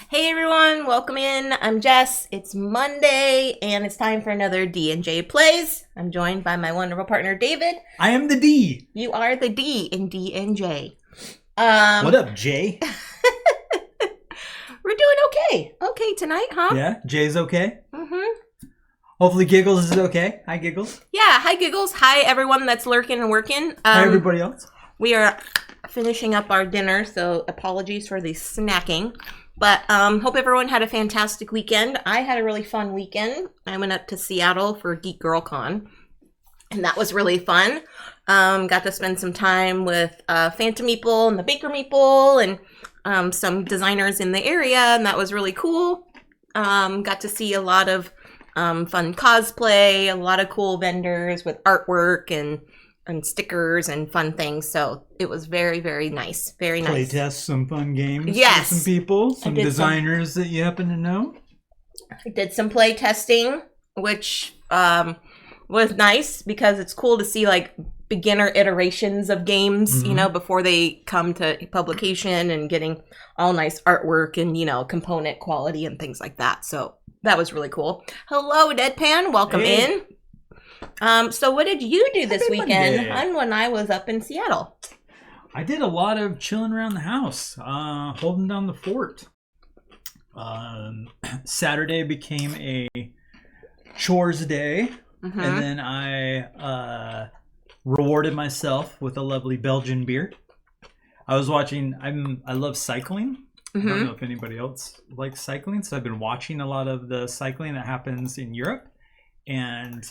Hey everyone, welcome in. I'm Jess. It's Monday and it's time for another D&J Plays. I'm joined by my wonderful partner David. I am the D. You are the D in D&J. What up, Jay? We're doing okay. Okay tonight, huh? Yeah, Jay's okay. Mm-hmm. Hopefully Giggles is okay. Hi, Giggles. Yeah, hi Giggles. Hi everyone that's lurking and working. Hi, everybody else. We are finishing up our dinner, so apologies for the snacking. But hope everyone had a fantastic weekend. I had a really fun weekend. I went up to Seattle for Geek Girl Con, and that was really fun. Got to spend some time with Phantom Meeple and the Baker Meeple and some designers in the area, and that was really cool. Got to see a lot of fun cosplay, a lot of cool vendors with artwork and stickers and fun things. So it was very, very nice. Very nice. Play test some fun games. Yes. With some people, some designers that you happen to know. I did some play testing, which was nice because it's cool to see like beginner iterations of games, you know, before they come to publication and getting all nice artwork and, you know, component quality and things like that. So that was really cool. Hello, Deadpan. Welcome in. So what did you do this weekend when I was up in Seattle? I did a lot of chilling around the house, holding down the fort. Saturday became a chores day, and then I rewarded myself with a lovely Belgian beer. I was watching, I love cycling. I don't know if anybody else likes cycling, so I've been watching a lot of the cycling that happens in Europe. And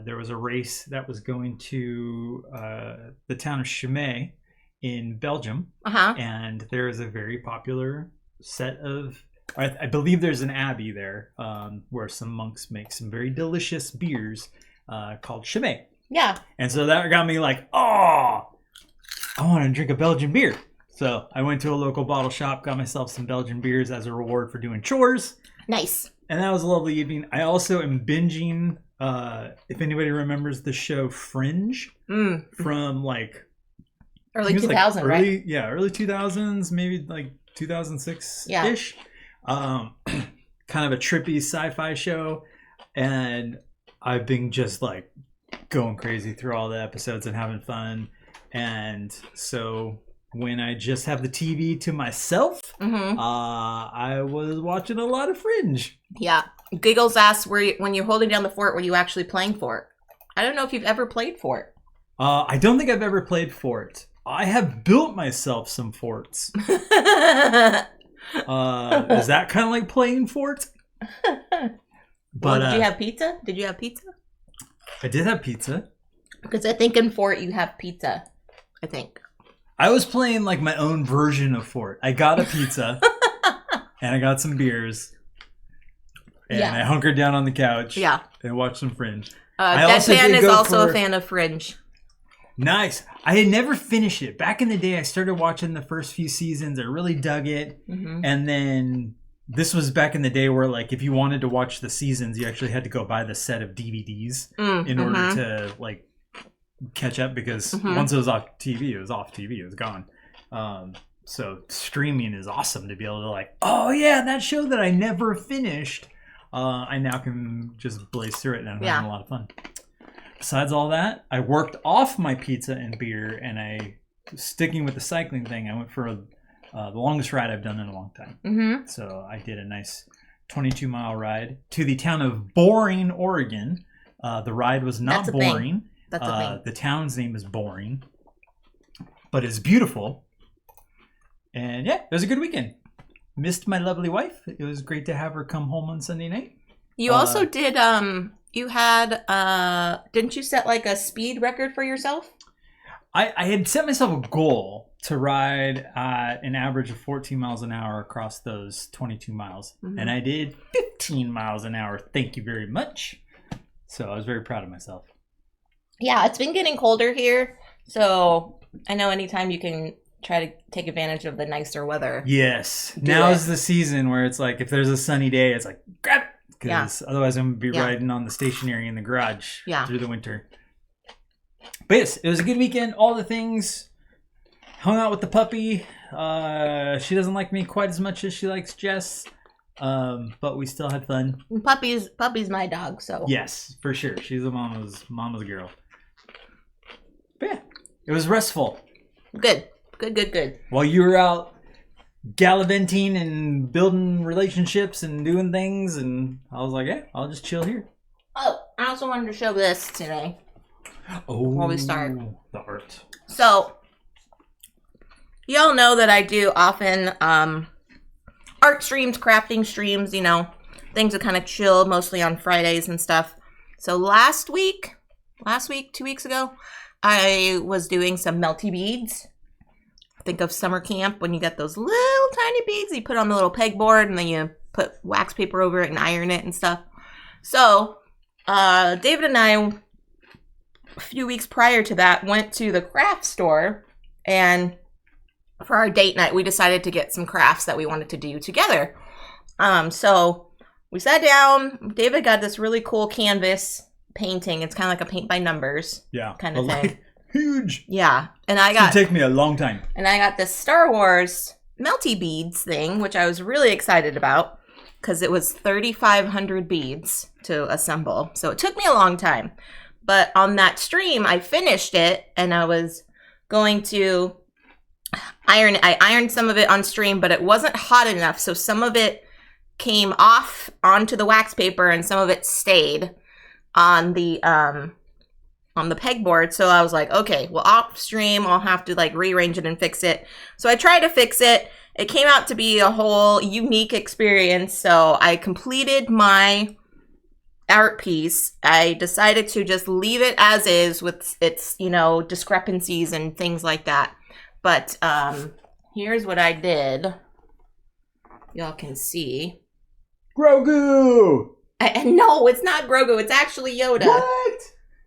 there was a race that was going to the town of Chimay in Belgium. And there is a very popular set of, I believe there's an abbey there where some monks make some very delicious beers called Chimay. Yeah. And so that got me like, oh, I want to drink a Belgian beer. So I went to a local bottle shop, got myself some Belgian beers as a reward for doing chores. Nice. And that was a lovely evening. I also am binging, if anybody remembers the show Fringe from like... Early 2000s, right? Early 2000s, maybe like 2006-ish. Yeah. Kind of a trippy sci-fi show. And I've been just like going crazy through all the episodes and having fun. And so... when I just have the TV to myself, I was watching a lot of Fringe. Yeah. Giggles asks, when you're holding down the fort, were you actually playing Fort? I don't know if you've ever played Fort. I don't think I've ever played Fort. I have built myself some forts. Is that kind of like playing Fort? But did you have pizza? I did have pizza. Because I think in Fort you have pizza. I think. I was playing like my own version of Fort. I got a pizza and I got some beers and I hunkered down on the couch and watched some Fringe. Deadpan is also a fan of Fringe. Nice. I had never finished it. Back in the day, I started watching the first few seasons. I really dug it. And then this was back in the day where like if you wanted to watch the seasons, you actually had to go buy the set of DVDs in order to like catch up because once it was off TV, it was off TV. It was gone. So streaming is awesome to be able to like, oh yeah, that show that I never finished. I now can just blaze through it and I'm having a lot of fun. Besides all that, I worked off my pizza and beer and sticking with the cycling thing, I went for the longest ride I've done in a long time. So I did a nice 22-mile ride to the town of Boring, Oregon. The ride was not boring. That's a thing. The town's name is Boring, but it's beautiful. And yeah, it was a good weekend. Missed my lovely wife. It was great to have her come home on Sunday night. You also did, you had, didn't you set like a speed record for yourself? I had set myself a goal to ride an average of 14 miles an hour across those 22 miles. And I did 15 miles an hour. Thank you very much. So I was very proud of myself. Yeah, it's been getting colder here, so I know anytime you can try to take advantage of the nicer weather. Yes. Now is the season where it's like, if there's a sunny day, it's like, grab it! Because otherwise I'm going to be riding on the stationary in the garage through the winter. But yes, it was a good weekend. All the things hung out with the puppy. She doesn't like me quite as much as she likes Jess. But we still had fun. Puppy's my dog, so. Yes, for sure. She's a mama's girl. But yeah, it was restful. Good. While you were out gallivanting and building relationships and doing things, and I was like, I'll just chill here. Oh, I also wanted to show this today. Oh, before we start. The art. So, y'all know that I do often art streams, crafting streams, you know, things that kind of chill, mostly on Fridays and stuff. So last week, 2 weeks ago, I was doing some melty beads. Think of summer camp when you get those little tiny beads you put on the little pegboard and then you put wax paper over it and iron it and stuff. So, David and I, a few weeks prior to that, went to the craft store, and for our date night, we decided to get some crafts that we wanted to do together. So we sat down. David got this really cool canvas painting. It's kind of like a paint by numbers kind of thing. Like, huge. Yeah. And It's gonna take me a long time. And I got this Star Wars melty beads thing, which I was really excited about because it was 3,500 beads to assemble. So it took me a long time. But on that stream, I finished it, and I was going to iron. I ironed some of it on stream, but it wasn't hot enough, so some of it came off onto the wax paper, and some of it stayed on the pegboard. So I was like, okay, well, off stream, I'll have to like rearrange it and fix it. So I tried to fix it. It came out to be a whole unique experience. So I completed my art piece. I decided to just leave it as is with its, you know, discrepancies and things like that. But here's what I did. Y'all can see. Grogu! No, it's not Grogu. It's actually Yoda. What?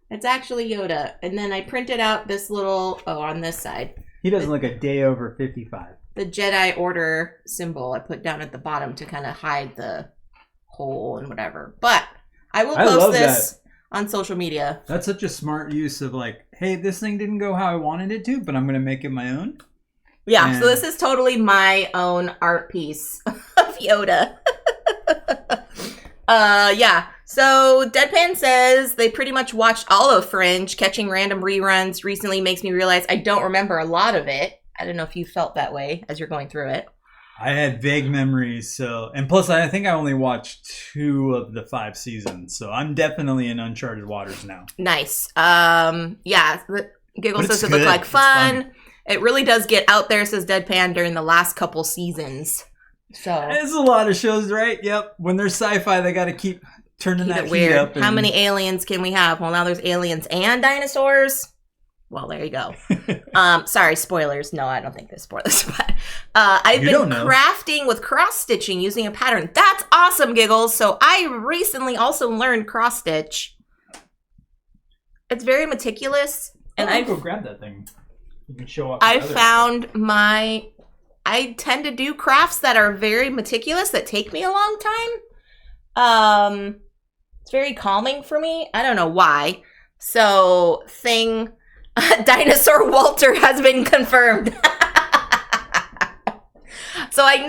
It's actually Yoda. And then I printed out this little, on this side. He doesn't look a day over 55. The Jedi Order symbol I put down at the bottom to kind of hide the hole and whatever. But I will post this on social media. That's such a smart use of like, hey, this thing didn't go how I wanted it to, but I'm going to make it my own. Yeah, so this is totally my own art piece of Yoda. Yeah. So Deadpan says they pretty much watched all of Fringe. Catching random reruns recently makes me realize I don't remember a lot of it. I don't know if you felt that way as you're going through it. I had vague memories, so, and plus I think I only watched 2 of the 5 seasons, so I'm definitely in uncharted waters now. Nice. Yeah, Giggle says it looked like fun. It really does get out there, says Deadpan, during the last couple seasons. So there's a lot of shows, right? Yep. When they're sci-fi, they got to keep turning that heat up. How many aliens can we have? Well, now there's aliens and dinosaurs. Well, there you go. Sorry, spoilers. No, I don't think there's spoilers. But I've been crafting with cross-stitching using a pattern. That's awesome, Giggles. So I recently also learned cross-stitch. It's very meticulous. And I go grab that thing. You can show off. I tend to do crafts that are very meticulous, that take me a long time. It's very calming for me. I don't know why. So, Dinosaur Walter has been confirmed. So I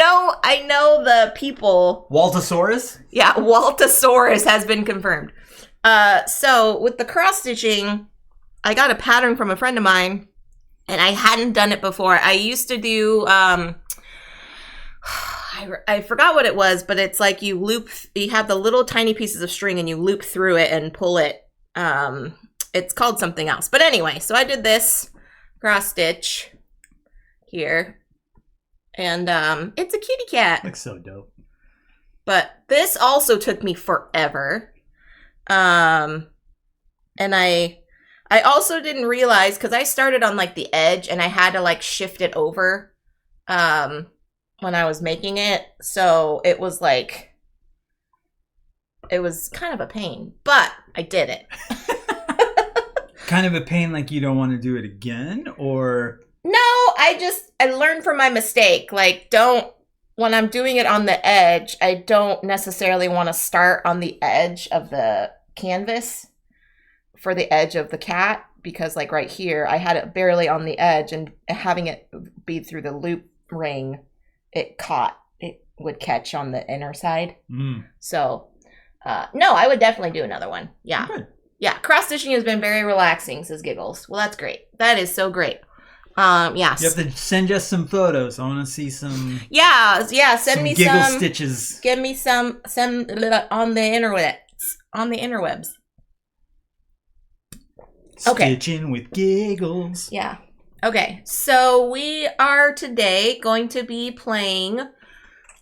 know the people. Waltosaurus? Yeah, Waltosaurus has been confirmed. So with the cross stitching, I got a pattern from a friend of mine, and I hadn't done it before. I used to do I forgot what it was, but it's like you have the little tiny pieces of string and you loop through it and pull it. It's called something else. But anyway, so I did this cross stitch here. And it's a kitty cat. Looks so dope. But this also took me forever. And I also didn't realize, because I started on like the edge and I had to like shift it over when I was making it. So it was like, it was kind of a pain, but I did it. Kind of a pain, like you don't want to do it again, or? No, I learned from my mistake. Like, when I'm doing it on the edge, I don't necessarily want to start on the edge of the canvas for the edge of the cat because like right here, I had it barely on the edge and having it be through the loop ring, it would catch on the inner side. So, no, I would definitely do another one. Yeah. Good. Yeah. Cross stitching has been very relaxing, says Giggles. Well, that's great. That is so great. Yes. You have to send us some photos. I want to see some. Yeah. Send me giggle some stitches. Give me some on the interwebs. On the interwebs. Okay. Stitching with Giggles. Yeah. Okay. So we are today going to be playing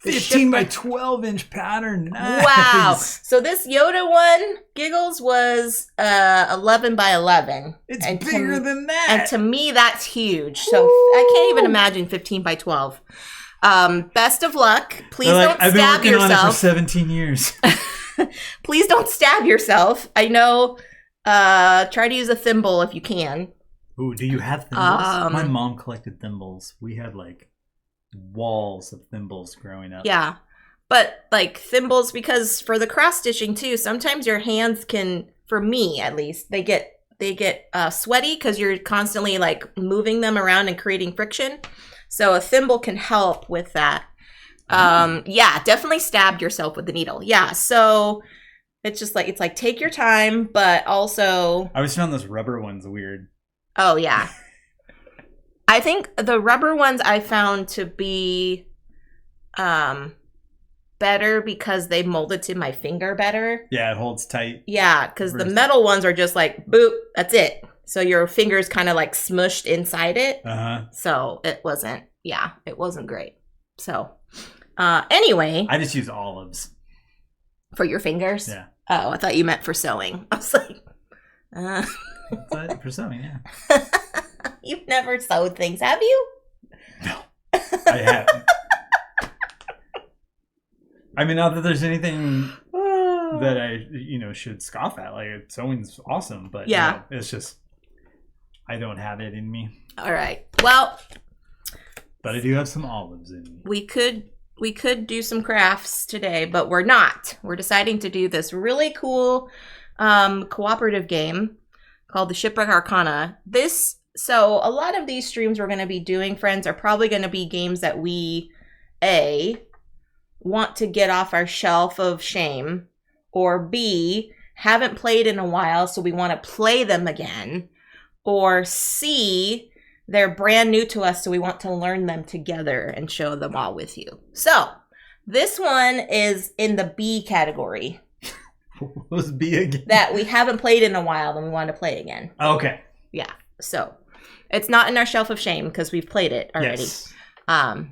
15 by 12 inch pattern. Nice. Wow. So this Yoda one, Giggles, was 11 by 11. It's bigger than that. And to me, that's huge. So I can't even imagine 15 by 12. Best of luck. Please don't stab yourself. I've been working on it for 17 years. Please don't stab yourself. I know. Try to use a thimble if you can. Ooh, do you have thimbles? My mom collected thimbles. We had like walls of thimbles growing up. Yeah. But like thimbles, because for the cross stitching too, sometimes your hands can, for me at least, they get sweaty because you're constantly like moving them around and creating friction. So a thimble can help with that. Yeah, definitely stabbed yourself with the needle. Yeah. So it's just like, take your time, but also. I always found those rubber ones weird. Oh yeah. I think the rubber ones I found to be better because they molded to my finger better. Yeah, it holds tight. Yeah, because the metal ones are just like, boop, that's it. So your fingers kind of like smushed inside it. So it wasn't great. So anyway. I just use olives. For your fingers? Yeah. Oh, I thought you meant for sewing. I was like, But for sewing, yeah. You've never sewed things, have you? No, I haven't. I mean, not that there's anything that I, should scoff at. Like, sewing's awesome, but yeah, it's just I don't have it in me. All right. Well, but I do have some olives in me. We could do some crafts today, but we're not. We're deciding to do this really cool cooperative game called the Shipwreck Arcana. So a lot of these streams we're going to be doing, friends, are probably going to be games that we, A, want to get off our shelf of shame, or B, haven't played in a while, so we want to play them again, or C, they're brand new to us, so we want to learn them together and show them all with you. So this one is in the B category. What was B again? That we haven't played in a while and we want to play again. Okay. Yeah. So it's not in our shelf of shame because we've played it already. Yes.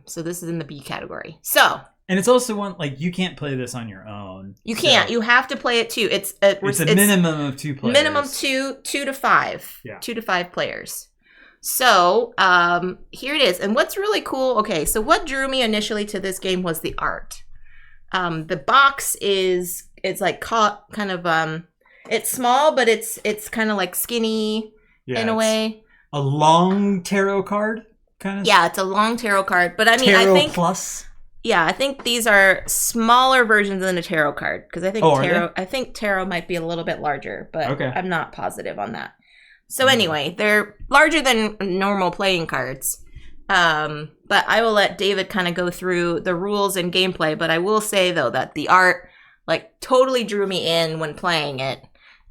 So this is in the B category. So. And it's also one, like, you can't play this on your own. You can't. You have to play it too. It's a minimum of 2 players. Minimum 2 to 5. Yeah. 2 to 5 players. So here it is. And what's really cool, okay, so what drew me initially to this game was the art. The box it's like kind of it's small, but it's kind of like skinny in a way. A long tarot card kind of. Yeah, it's a long tarot card, but I mean, tarot I think plus. Yeah, I think these are smaller versions than a tarot card because I think tarot might be a little bit larger, but okay. I'm not positive on that. So anyway, they're larger than normal playing cards. But I will let David kind of go through the rules and gameplay. But I will say, though, that the art like totally drew me in when playing it.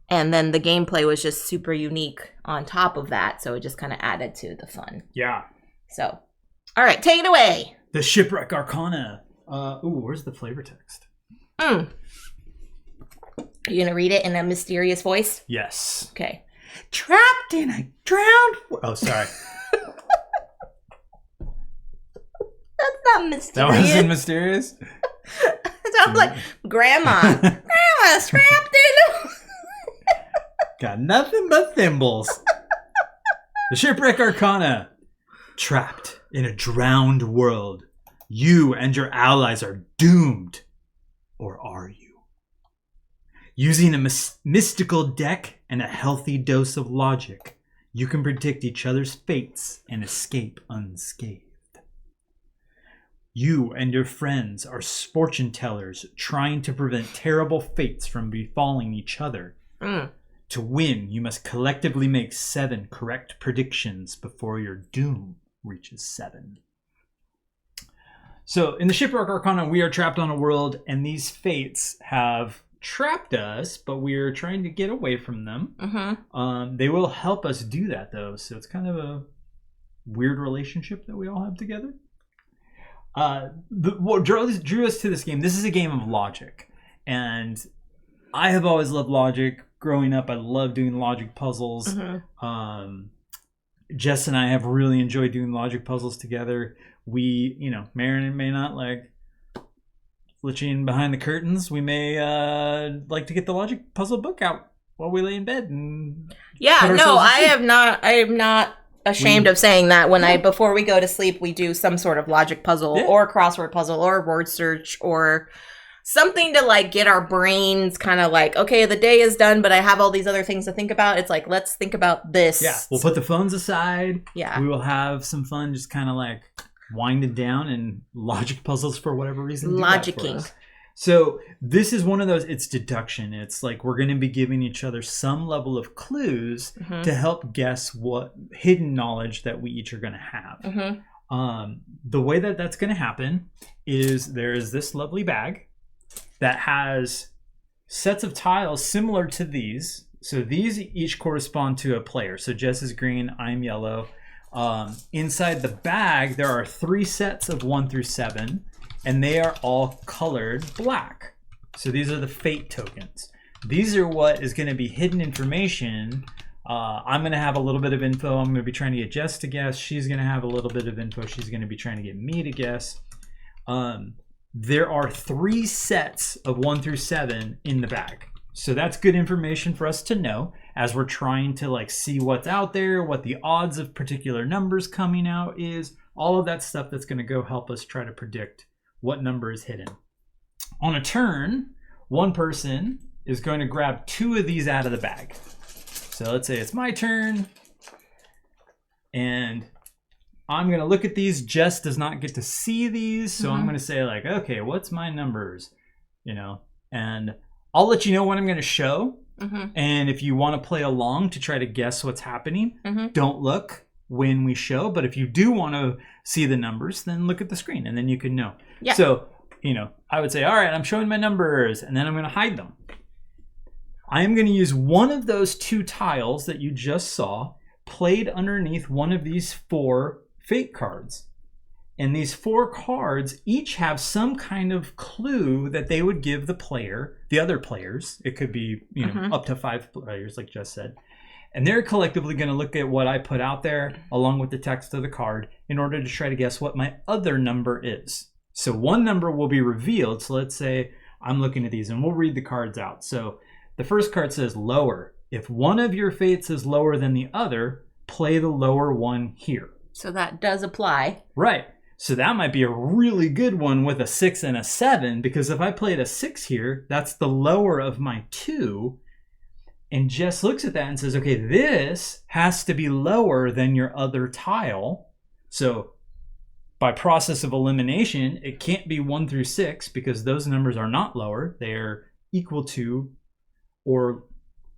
And then the gameplay was just super unique on top of that. So it just kind of added to the fun. Yeah. So, all right, take it away. The Shipwreck Arcana. Where's the flavor text? Are you going to read it in a mysterious voice? Yes. Okay. Trapped in a drowned... Oh, sorry. That's not mysterious. That wasn't mysterious? It sounds like Grandma. Grandma's trapped in... Got nothing but thimbles. The Shipwreck Arcana. Trapped in a drowned world. You and your allies are doomed. Or are you? Using a mystical deck and a healthy dose of logic, you can predict each other's fates and escape unscathed. You and your friends are fortune tellers trying to prevent terrible fates from befalling each other. To win, you must collectively make 7 correct predictions before your doom reaches 7. So in the Shipwreck Arcana, we are trapped on a world, and these fates have trapped us, but we are trying to get away from them. They will help us do that, though, so it's kind of a weird relationship that we all have together. What drew us to this game, this is a game of logic, and I have always loved logic. Growing up, I love doing logic puzzles. Jess and I have really enjoyed doing logic puzzles together. We, may or may not like flitching behind the curtains. We may like to get the logic puzzle book out while we lay in bed. And I am not ashamed of saying that before we go to sleep, we do some sort of logic puzzle or crossword puzzle or word search or something to like get our brains kind of like, okay, the day is done, but I have all these other things to think about. It's like, let's think about this. Yeah, we'll put the phones aside. Yeah. We will have some fun just kind of like winding down and logic puzzles for whatever reason. Logicking. So this is one of those, it's deduction. It's like we're going to be giving each other some level of clues to help guess what hidden knowledge that we each are going to have. The way that that's going to happen is there is this lovely bag that has sets of tiles similar to these. So these each correspond to a player. So Jess is green, I'm yellow. Inside the bag, there are 3 sets of 1 through 7, and they are all colored black. So these are the fate tokens. These are what is going to be hidden information. I'm going to have a little bit of info. I'm going to be trying to get Jess to guess. She's going to have a little bit of info. She's going to be trying to get me to guess. There are 3 sets of 1 through 7 in the bag. So that's good information for us to know as we're trying to like see what's out there, what the odds of particular numbers coming out is, all of that stuff that's going to go help us try to predict what number is hidden. On a turn, one person is going to grab 2 of these out of the bag. So let's say it's my turn, and I'm going to look at these. Jess does not get to see these, so I'm going to say like, okay, what's my numbers? And I'll let you know when I'm going to show. And if you want to play along to try to guess what's happening, don't look when we show. But if you do want to see the numbers, then look at the screen and then you can know. Yeah. So, I would say, all right, I'm showing my numbers, and then I'm going to hide them. I am going to use one of those 2 tiles that you just saw played underneath one of these 4 fate cards. And these 4 cards each have some kind of clue that they would give the other players. It could be, up to 5 players, like Jess said. And they're collectively going to look at what I put out there along with the text of the card in order to try to guess what my other number is. So one number will be revealed. So let's say I'm looking at these and we'll read the cards out. So the first card says lower. If one of your fates is lower than the other, play the lower one here. So that does apply. Right. So that might be a really good one with a 6 and a 7, because if I played a 6 here, that's the lower of my 2. And Jess looks at that and says, okay, this has to be lower than your other tile. So by process of elimination, it can't be 1 through 6 because those numbers are not lower. They're equal to or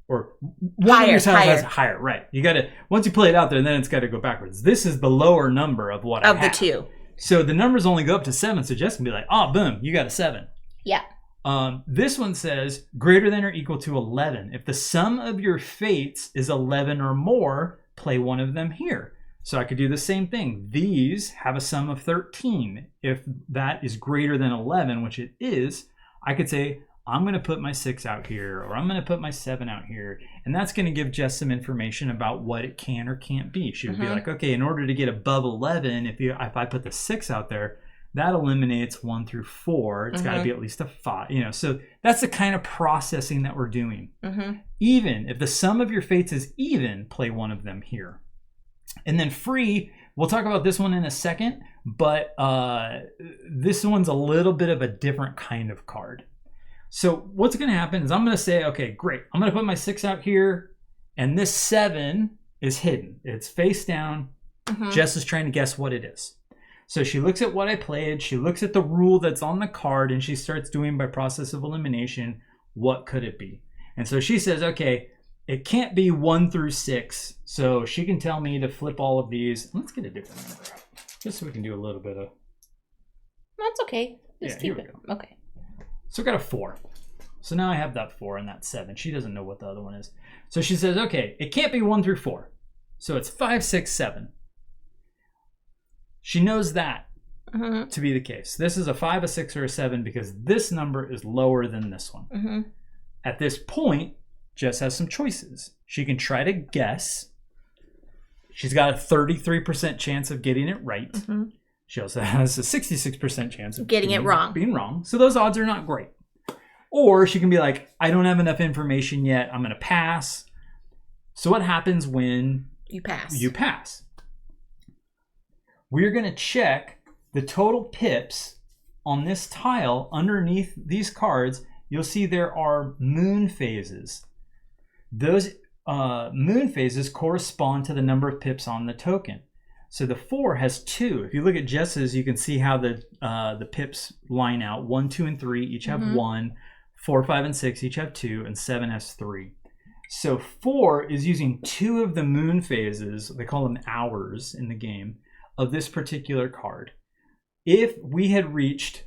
one of your tiles has higher. Right. You got to, once you play it out there, then it's got to go backwards. This is the lower number of what I have. Of the 2. So the numbers only go up to 7. So Jess can be like, oh, boom, you got a 7. Yeah. This one says greater than or equal to 11. If the sum of your fates is 11 or more, play one of them here. So I could do the same thing. These have a sum of 13. If that is greater than 11, which it is, I could say, I'm going to put my 6 out here, or I'm going to put my 7 out here. And that's going to give Jess some information about what it can or can't be. She would be like, okay, in order to get above 11, if I put the 6 out there, that eliminates 1 through 4. It's got to be at least a 5. So that's the kind of processing that we're doing. Even if the sum of your fates is even, play one of them here. And then free, we'll talk about this one in a second, but this one's a little bit of a different kind of card. So what's going to happen is I'm going to say, okay, great. I'm going to put my 6 out here, and this 7 is hidden. It's face down. Jess is trying to guess what it is. So she looks at what I played. She looks at the rule that's on the card, and she starts doing by process of elimination, what could it be? And so she says, okay, it can't be 1 through 6. So she can tell me to flip all of these. Let's get a different number out, just so we can do a little bit of... That's okay. Just here keep we it. go. Okay. So I got a 4. So now I have that 4 and that 7. She doesn't know what the other one is. So she says, okay, it can't be 1 through 4. So it's 5, 6, 7. She knows that to be the case. This is a 5, a 6, or a 7 because this number is lower than this one. At this point, Jess has some choices. She can try to guess. She's got a 33% chance of getting it right. She also has a 66% chance of getting it wrong. Being wrong. So those odds are not great. Or she can be like, I don't have enough information yet. I'm going to pass. So what happens when you pass? You pass. We're going to check the total pips on this tile. Underneath these cards, you'll see there are moon phases. Those moon phases correspond to the number of pips on the token. So the 4 has 2. If you look at Jess's, you can see how the pips line out. 1, 2, and 3 each have 1. 4, 5, and 6 each have 2, and 7 has 3. So 4 is using 2 of the moon phases, they call them hours in the game, of this particular card. If we had reached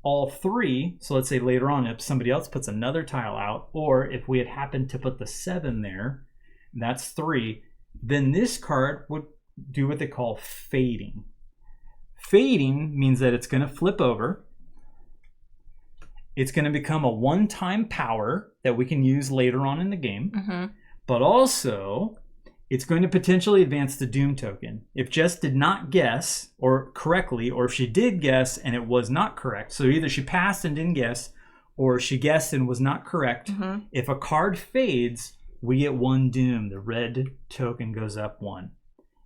all 3, so let's say later on if somebody else puts another tile out, or if we had happened to put the 7 there, that's 3, then this card would do what they call fading. Fading means that it's going to flip over. It's going to become a one-time power that we can use later on in the game. But also, it's going to potentially advance the Doom token. If Jess did not guess or correctly, or if she did guess and it was not correct, so either she passed and didn't guess, or she guessed and was not correct, if a card fades, we get 1 Doom. The red token goes up 1.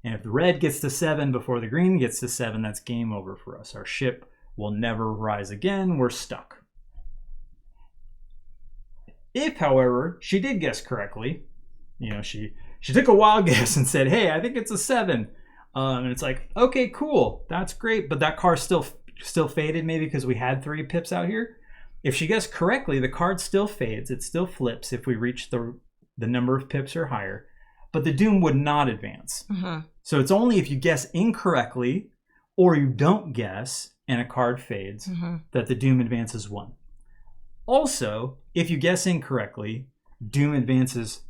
And if the red gets to 7 before the green gets to 7, that's game over for us. Our ship will never rise again. We're stuck. If, however, she did guess correctly, she took a wild guess and said, hey, I think it's a 7. And it's like, okay, cool. That's great. But that card still faded maybe because we had 3 pips out here. If she guessed correctly, the card still fades. It still flips if we reach the number of pips or higher. But the Doom would not advance. So it's only if you guess incorrectly or you don't guess and a card fades that the Doom advances 1. Also, if you guess incorrectly, Doom advances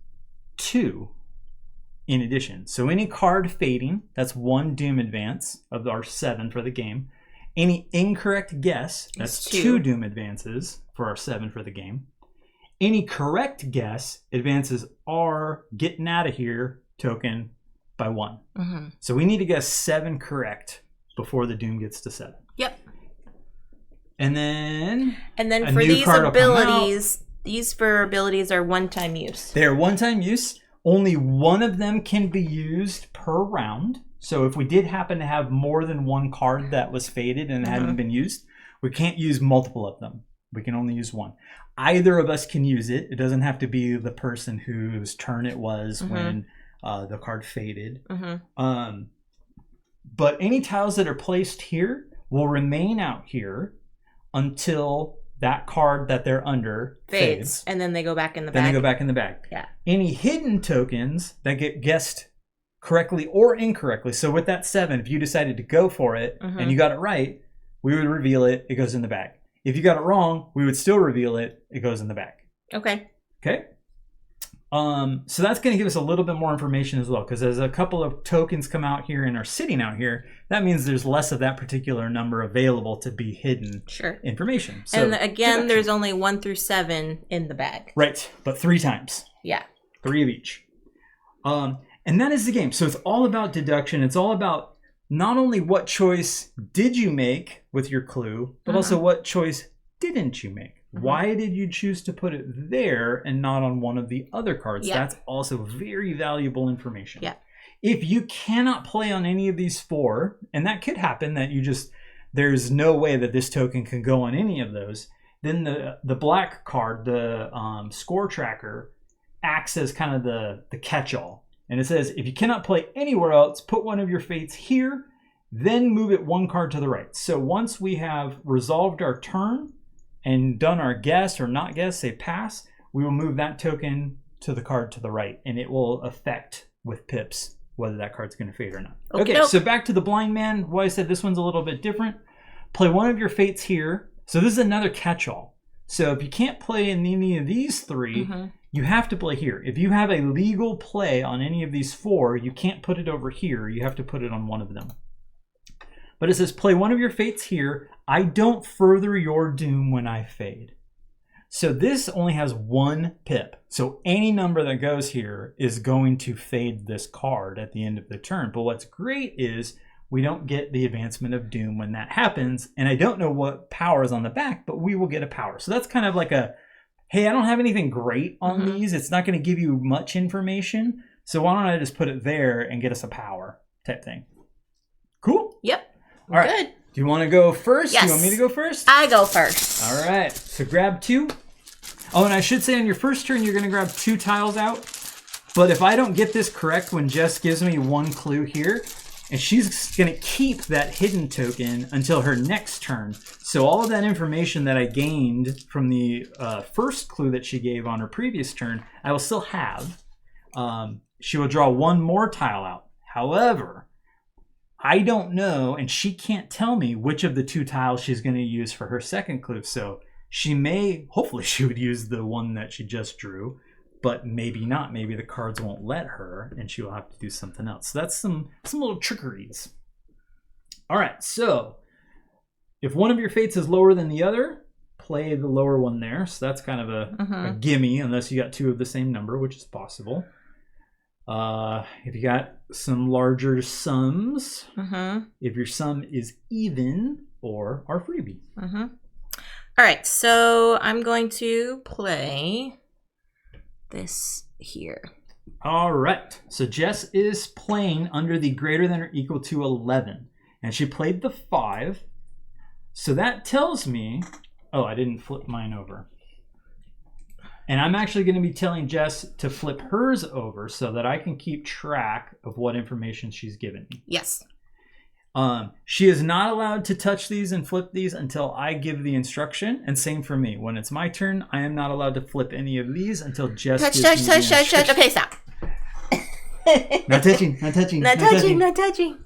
2 in addition. So any card fading, that's 1 Doom advance of our 7 for the game. Any incorrect guess, that's 2 Doom advances for our 7 for the game. Any correct guess advances our getting out of here token by 1. So we need to guess 7 correct before the Doom gets to 7. Yep. And then for these abilities, abilities are one-time use. They are one-time use. Only one of them can be used per round. So if we did happen to have more than one card that was faded and hadn't been used, we can't use multiple of them. We can only use one. Either of us can use it. It doesn't have to be the person whose turn it was when the card faded. But any tiles that are placed here will remain out here until that card that they're under fades. And then they go back in the bag. Then they go back in the bag. Yeah. Any hidden tokens that get guessed correctly or incorrectly. So with that 7, if you decided to go for it and you got it right, we would reveal it. It goes in the bag. If you got it wrong, we would still reveal it. It goes in the bag. Okay. Okay. So that's going to give us a little bit more information as well, because as a couple of tokens come out here and are sitting out here, that means there's less of that particular number available to be hidden information. So, and again, there's only 1 through 7 in the bag. Right, but 3 times. Yeah. 3 of each. And that is the game. So it's all about deduction. It's all about not only what choice did you make with your clue, but also what choice didn't you make. Why did you choose to put it there and not on one of the other cards? That's also very valuable information. Yeah. If you cannot play on any of these 4, and that could happen that there's no way that this token can go on any of those, then the black card, the score tracker, acts as kind of the catch-all. And it says, if you cannot play anywhere else, put one of your fates here, then move it 1 card to the right. So once we have resolved our turn and done our guess or not guess, say pass, we will move that token to the card to the right, and it will affect with pips whether that card's going to fade or not. Okay, Okay, so back to the blind man. Why I said this one's a little bit different. Play one of your fates here. So this is another catch-all. So if you can't play in any of these three, you have to play here. If you have a legal play on any of these four, you can't put it over here. You have to put it on one of them. But it says play one of your fates here. I don't further your doom when I fade. So this only has one pip. So any number that goes here is going to fade this card at the end of the turn. But what's great is we don't get the advancement of doom when that happens. And I don't know what power is on the back, but we will get a power. So that's kind of like a, hey, I don't have anything great on these. It's not going to give you much information. So why don't I just put it there and get us a power type thing? Cool? Yep. All right. Good. Do you want to go first? Yes. Do you want me to go first? I go first. All right. So grab 2. Oh, and I should say on your first turn, you're going to grab 2 tiles out. But if I don't get this correct when Jess gives me one clue here, and she's going to keep that hidden token until her next turn. So all of that information that I gained from the first clue that she gave on her previous turn, I will still have. She will draw one more tile out. However, I don't know, and she can't tell me which of the 2 tiles she's going to use for her second clue. So she may, hopefully she would use the one that she just drew, but maybe not. Maybe the cards won't let her, and she will have to do something else. So that's some little trickeries. All right, so if one of your fates is lower than the other, play the lower one there. So that's kind of a gimme, unless you got 2 of the same number, which is possible. If you got some larger sums, if your sum is even or our freebie. All right, so I'm going to play this here. All right, so Jess is playing under the greater than or equal to 11, and she played the 5. So that tells me, oh, I didn't flip mine over. And I'm actually going to be telling Jess to flip hers over so that I can keep track of what information she's given me. Yes. She is not allowed to touch these and flip these until I give the instruction. And same for me. When it's my turn, I am not allowed to flip any of these until Jess touch. Okay, stop. Not touching. Not touching. Not touching.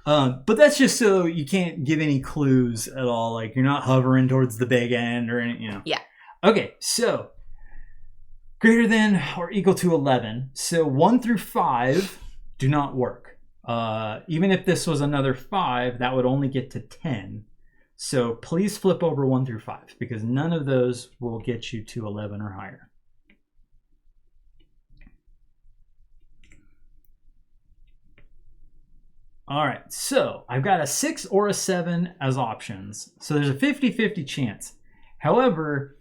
But that's just so you can't give any clues at all. Like you're not hovering towards the big end or any, Yeah. Okay, so greater than or equal to 11. So 1 through 5 do not work. Even if this was another 5, that would only get to 10. So please flip over 1 through 5 because none of those will get you to 11 or higher. All right, so I've got a 6 or a 7 as options. So there's a 50-50 chance. However,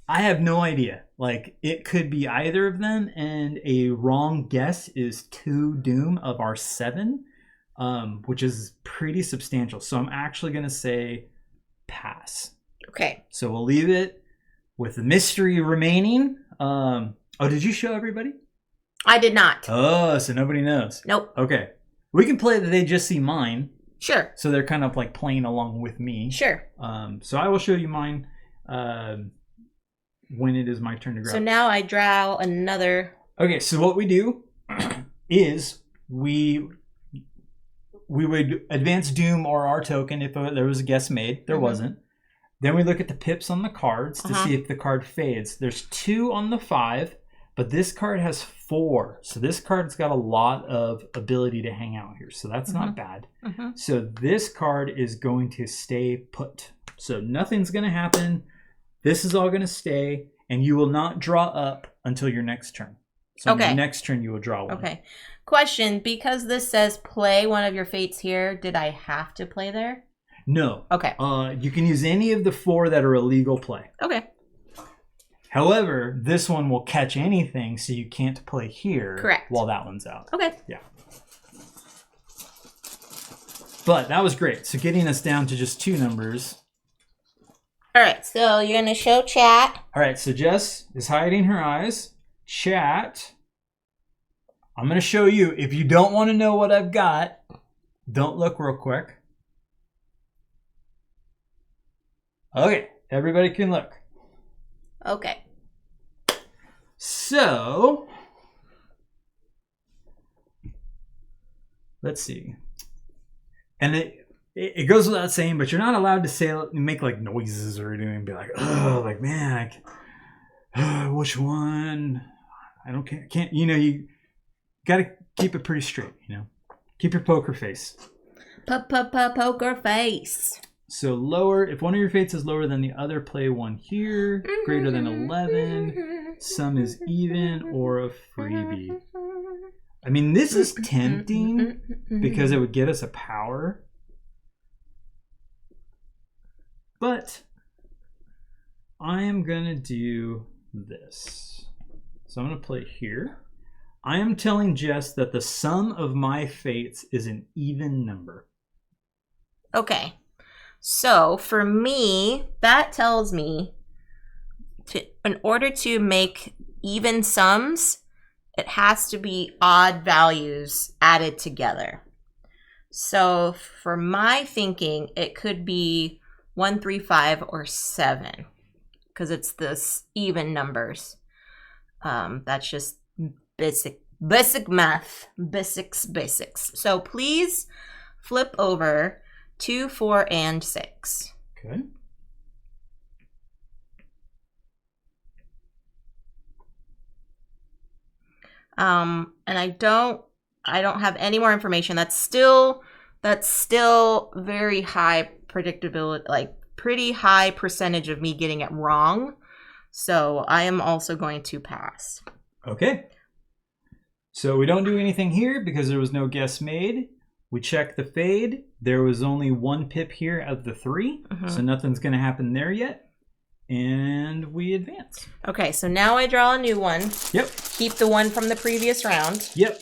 I have no idea. Like, it could be either of them, and a wrong guess is 2 doom of our 7, which is pretty substantial. So I'm actually going to say pass. Okay. So we'll leave it with the mystery remaining. Oh, did you show everybody? I did not. Oh, so nobody knows. Nope. Okay. We can play that they just see mine. Sure. So they're kind of like playing along with me. Sure. So I will show you mine when it is my turn to grab. So now I draw another. Okay, so what we do is we would advance doom or our token if there was a guess made. There wasn't. Then we look at the pips on the cards to see if the card fades. There's 2 on the 5, but this card has 4. So this card's got a lot of ability to hang out here. So that's not bad. So this card is going to stay put. So nothing's going to happen. This is all going to stay, and you will not draw up until your next turn. So on your next turn, you will draw one. Okay. Question, because this says play one of your fates here, did I have to play there? No. Okay. You can use any of the 4 that are a legal play. Okay. However, this one will catch anything, so you can't play here. Correct. While that one's out. Okay. Yeah. But that was great. So getting us down to just 2 numbers. All right, so you're going to show chat. All right, so Jess is hiding her eyes. Chat. I'm going to show you. If you don't want to know what I've got, don't look real quick. Okay, everybody can look. Okay. So let's see. And it goes without saying, but you're not allowed to say make like noises or anything and be like, oh, like man, which one? I can't. You got to keep it pretty straight. Keep your poker face. Poker face. So lower, if one of your fates is lower than the other, play one here. Greater than 11, sum is even, or a freebie. I mean, this is tempting because it would get us a power. But I am going to do this. So I'm going to play here. I am telling Jess that the sum of my fates is an even number. Okay. So for me, that tells me in order to make even sums, it has to be odd values added together. So for my thinking, it could be 1, 3, 5, or 7 because it's this even numbers. That's just basic math, basics. So please flip over 2, 4, and 6. Okay. And I don't have any more information. That's still very high predictability, like pretty high percentage of me getting it wrong. So I am also going to pass. Okay. So we don't do anything here because there was no guess made. We check the fade. There was only 1 pip here of the 3. So nothing's going to happen there yet. And we advance. Okay, so now I draw a new one. Yep. Keep the one from the previous round. Yep.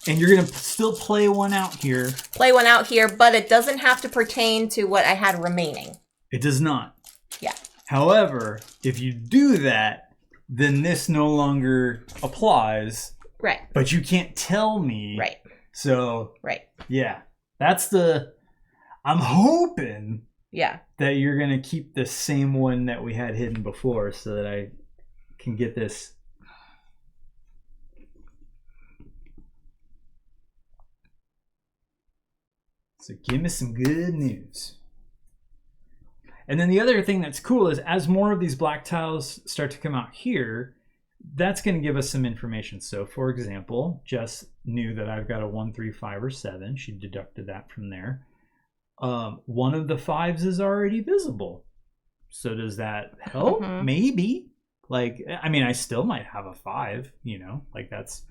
And you're going to still play one out here. Play one out here, but it doesn't have to pertain to what I had remaining. It does not. Yeah. However, if you do that, then this no longer applies. Right. But you can't tell me. Right. So. Right. Yeah. I'm hoping. Yeah. That you're going to keep the same one that we had hidden before so that I can get this. So give me some good news. And then the other thing that's cool is as more of these black tiles start to come out here, that's going to give us some information. So for example, Jess knew that I've got a 1, 3, 5, or 7. She deducted that from there. One of the 5s is already visible. So does that help? Maybe. Like, I mean, I still might have a 5, like that's,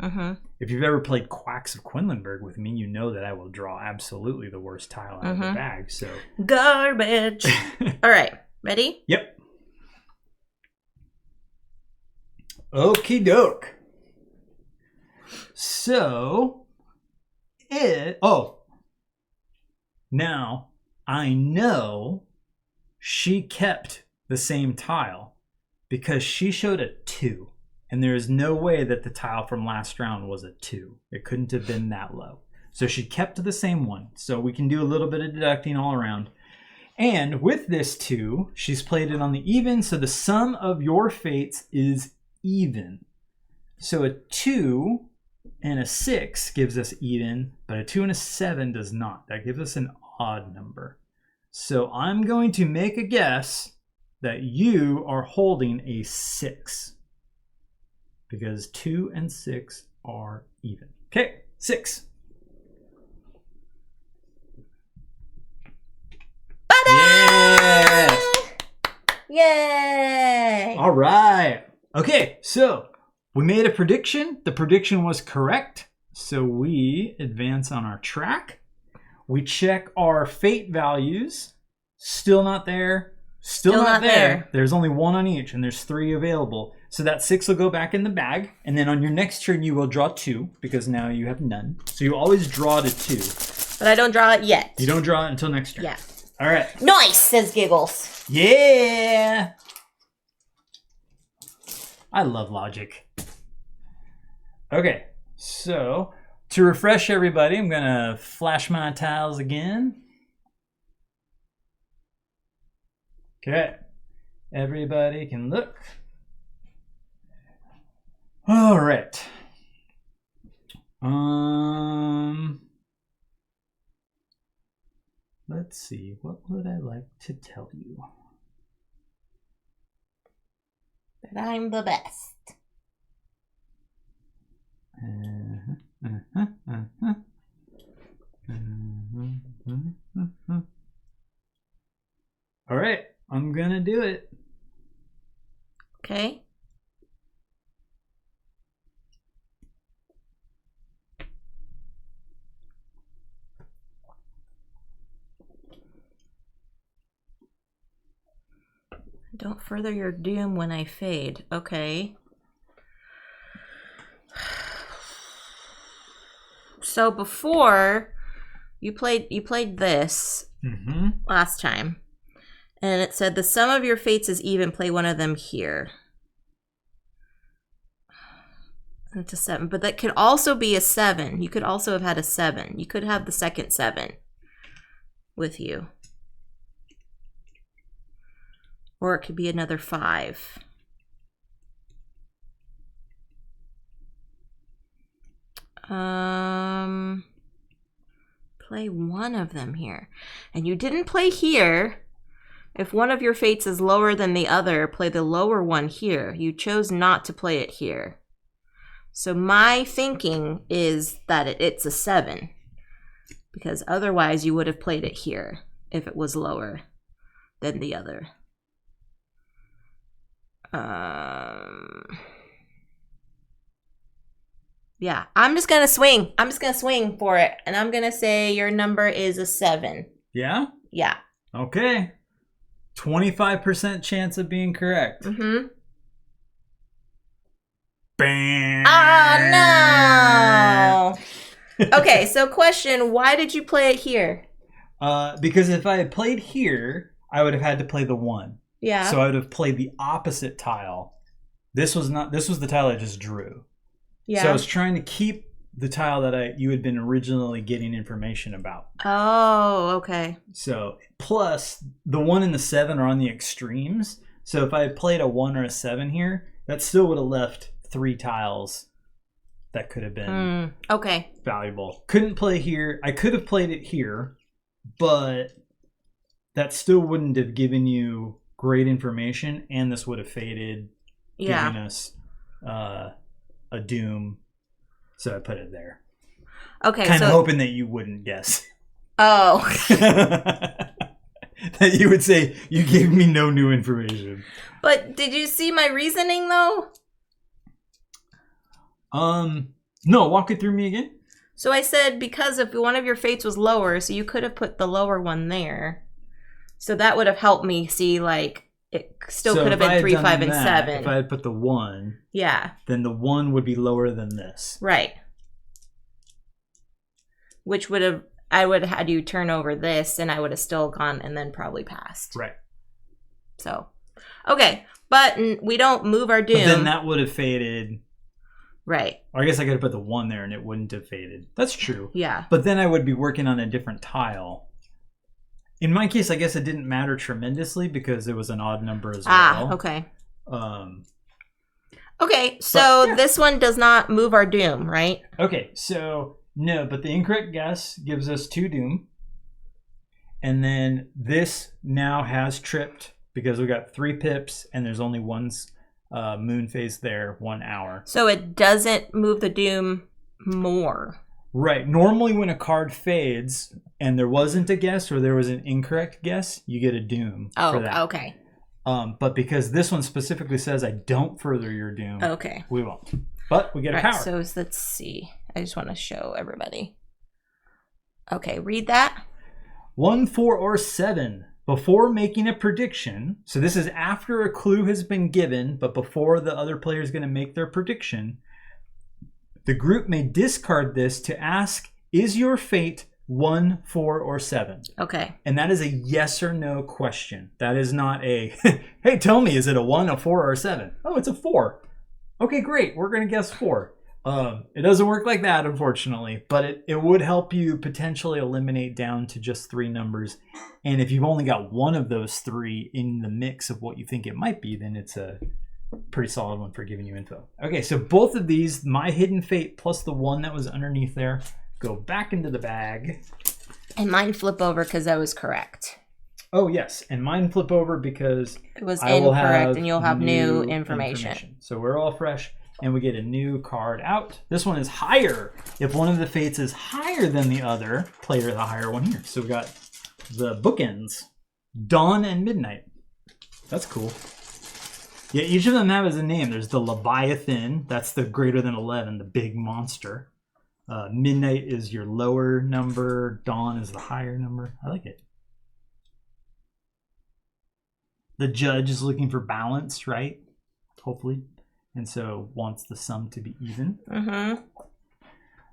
if you've ever played Quacks of Quinlanburg with me, you know that I will draw absolutely the worst tile out of the bag. So garbage. All right. Ready? Yep. Okie doke. So now I know she kept the same tile because she showed a 2, and there is no way that the tile from last round was a 2. It couldn't have been that low. So she kept the same one. So we can do a little bit of deducting all around. And with this 2, she's played it on the even, so the sum of your fates is even. So a 2 and a 6 gives us even, but a 2 and a 7 does not. That gives us an odd number. So I'm going to make a guess that you are holding a 6 because 2 and 6 are even. Okay, 6. Yes! Yay! All right. Okay, so we made a prediction. The prediction was correct. So we advance on our track. We check our fate values. Still not there. Still not there. There's only 1 on each, and there's 3 available. So that 6 will go back in the bag. And then on your next turn, you will draw 2 because now you have none. So you always draw to 2. But I don't draw it yet. You don't draw it until next turn. Yeah. All right. Nice, says Giggles. Yeah. I love logic. Okay, so to refresh everybody, I'm going to flash my tiles again. Okay, everybody can look. All right. Let's see. What would I like to tell you? That I'm the best. All right, I'm gonna do it. Okay. Don't further your doom when I fade. Okay. So before you played this last time, and it said the sum of your fates is even. Play one of them here. It's a 7, but that could also be a 7. You could also have had a 7. You could have the second 7 with you, or it could be another 5. Play one of them here. And you didn't play here. If one of your fates is lower than the other, play the lower one here. You chose not to play it here. So my thinking is that it's a 7. Because otherwise you would have played it here if it was lower than the other. Yeah, I'm just gonna swing. I'm just gonna swing for it, and I'm gonna say your number is a 7. Yeah? Yeah. Okay. 25% chance of being correct. Mm-hmm. Bam! Oh no! Okay, so question: why did you play it here? Because if I had played here, I would have had to play the 1. Yeah. So I would have played the opposite tile. This was the tile I just drew. Yeah. So I was trying to keep the tile that you had been originally getting information about. Oh, okay. So plus the 1 and the 7 are on the extremes. So if I had played a 1 or a 7 here, that still would have left 3 tiles that could have been okay. valuable. Couldn't play here. I could have played it here, but that still wouldn't have given you great information, and this would have faded, giving us a doom. So I put it there. Okay, kind of hoping that you wouldn't guess. Oh. That you would say, you gave me no new information. But did you see my reasoning, though? No, walk it through me again. So I said because if one of your fates was lower, so you could have put the lower one there. So that would have helped me see, like, it still could have been 3, 5, and 7. If I had put the 1, yeah, then the 1 would be lower than this. Right. Which would have, I would have had you turn over this, and I would have still gone and then probably passed. Right. So, okay. But we don't move our doom. But then that would have faded. Right. Or I guess I could have put the 1 there and it wouldn't have faded. That's true. Yeah. But then I would be working on a different tile. In my case, I guess it didn't matter tremendously because it was an odd number as well. Okay. Okay, so this one does not move our doom, right? Okay, so no, but the incorrect guess gives us 2 doom. And then this now has tripped because we got 3 pips and there's only 1 moon phase there, 1 hour. So it doesn't move the doom more. Right. Normally when a card fades and there wasn't a guess or there was an incorrect guess, you get a doom for that. Okay. But because this one specifically says I don't further your doom, okay, we won't. But we get a power. So let's see. I just want to show everybody. Okay, read that. 1, 4, or 7. Before making a prediction, so this is after a clue has been given, but before the other player is going to make their prediction, the group may discard this to ask, is your fate 1, 4, or 7? Okay. And that is a yes or no question. That is not a, hey, tell me, is it a 1, a 4, or a 7? Oh, it's a 4. Okay, great. We're going to guess 4. It doesn't work like that, unfortunately, but it would help you potentially eliminate down to just 3 numbers. And if you've only got one of those 3 in the mix of what you think it might be, then it's a pretty solid one for giving you info. Okay, so both of these, my hidden fate plus the one that was underneath there, go back into the bag. And mine flip over because I was correct. Oh, yes. And mine flip over because it was I will incorrect have and you'll have new information. So we're all fresh and we get a new card out. This one is higher. If one of the fates is higher than the other, play the higher one here. So we got the bookends, Dawn and Midnight. That's cool. Yeah, each of them has a name. There's the Leviathan. That's the greater than 11, the big monster. Midnight is your lower number. Dawn is the higher number. I like it. The judge is looking for balance, right? Hopefully. And so wants the sum to be even. Mm-hmm.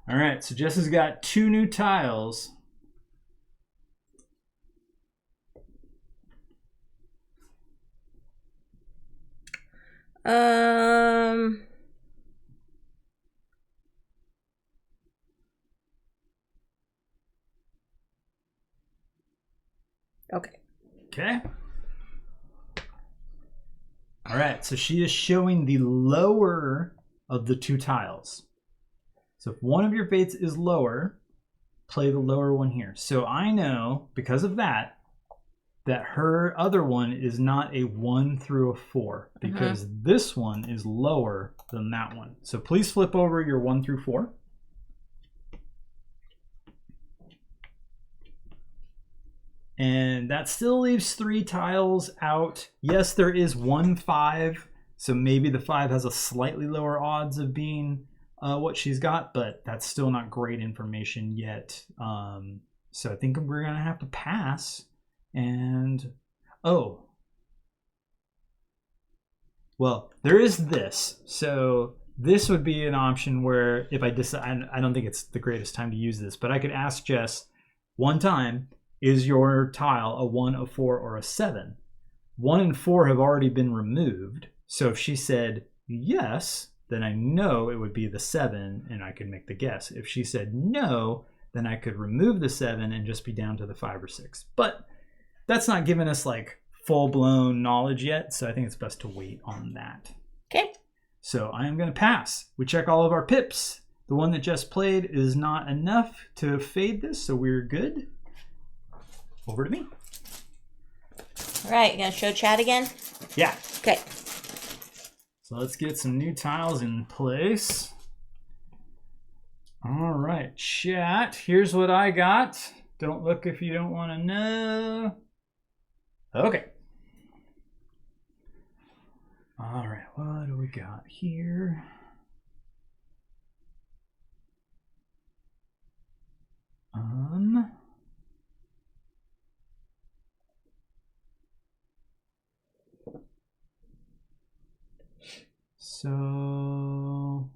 All right, so Jess has got 2 new tiles. Okay. Okay. All right, so she is showing the lower of the 2 tiles. So if one of your fates is lower, play the lower one here. So I know, because of that her other one is not a 1 through a 4, because this one is lower than that one. So please flip over your 1 through 4. And that still leaves 3 tiles out. Yes, there is 1 5, so maybe the 5 has a slightly lower odds of being what she's got, but that's still not great information yet. So I think we're going to have to pass. And, oh. Well, there is this. So this would be an option where if I decide, I don't think it's the greatest time to use this, but I could ask Jess one time, is your tile a 1, a 4, or a 7? 1 and 4 have already been removed. So if she said yes, then I know it would be the 7 and I could make the guess. If she said no, then I could remove the 7 and just be down to the 5 or 6. But that's not giving us like full-blown knowledge yet, so I think it's best to wait on that. Okay. So I am going to pass. We check all of our pips. The one that Jess played is not enough to fade this, so we're good. Over to me. All right, you gonna show chat again? Yeah. Okay. So let's get some new tiles in place. All right, chat. Here's what I got. Don't look if you don't want to know. Okay. All right, what do we got here? So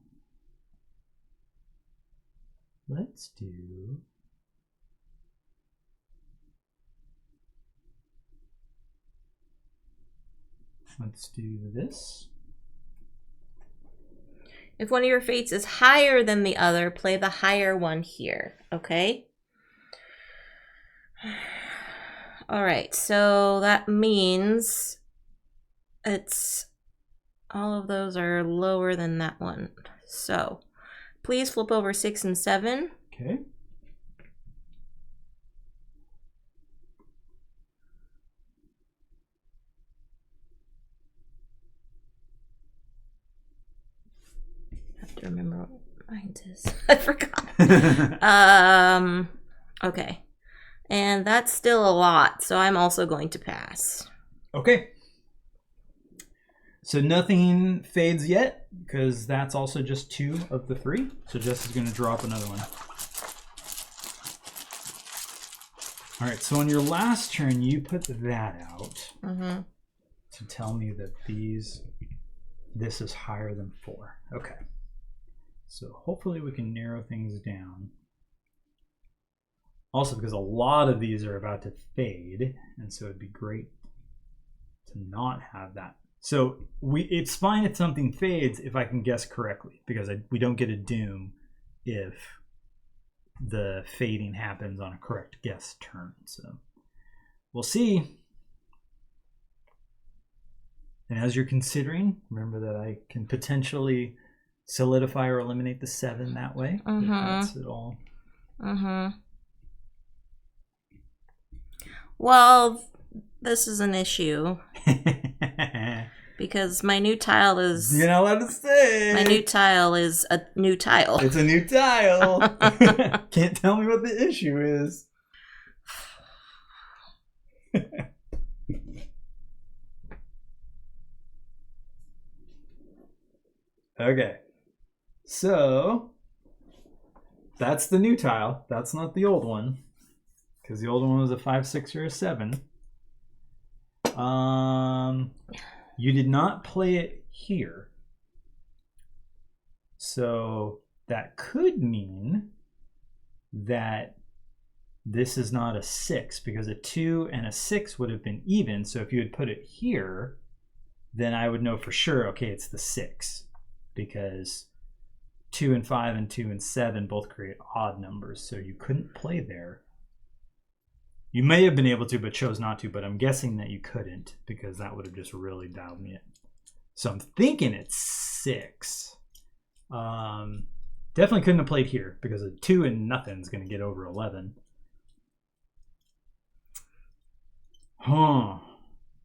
let's do this. If one of your fates is higher than the other, play the higher one here. Okay? All right, so that means it's all of those are lower than that one. So please flip over 6 and 7. Okay. I have to remember what mine is. I forgot. Okay. And that's still a lot, so I'm also going to pass. Okay. So nothing fades yet, because that's also just 2 of the 3. So Jess is going to drop another one. All right, so on your last turn, you put that out to tell me that this is higher than 4. Okay. So hopefully we can narrow things down. Also, because a lot of these are about to fade, and so it'd be great to not have that. So it's fine if something fades if I can guess correctly, because we don't get a doom if the fading happens on a correct guess turn. So we'll see. And as you're considering, remember that I can potentially solidify or eliminate the 7 that way. If that's it all. Well, this is an issue. Because my new tile is... You're not allowed to say. My new tile is a new tile. It's a new tile. Can't tell me what the issue is. Okay. So, that's the new tile. That's not the old one. Because the old one was a 5, 6, or a 7. You did not play it here. So that could mean that this is not a 6, because a 2 and a 6 would have been even. So if you had put it here, then I would know for sure, okay, it's the 6. Because 2 and 5 and 2 and 7 both create odd numbers. So you couldn't play there. You may have been able to, but chose not to. But I'm guessing that you couldn't, because that would have just really dialed me in. So I'm thinking it's 6. Definitely couldn't have played here, because a 2 and nothing is going to get over 11. Huh.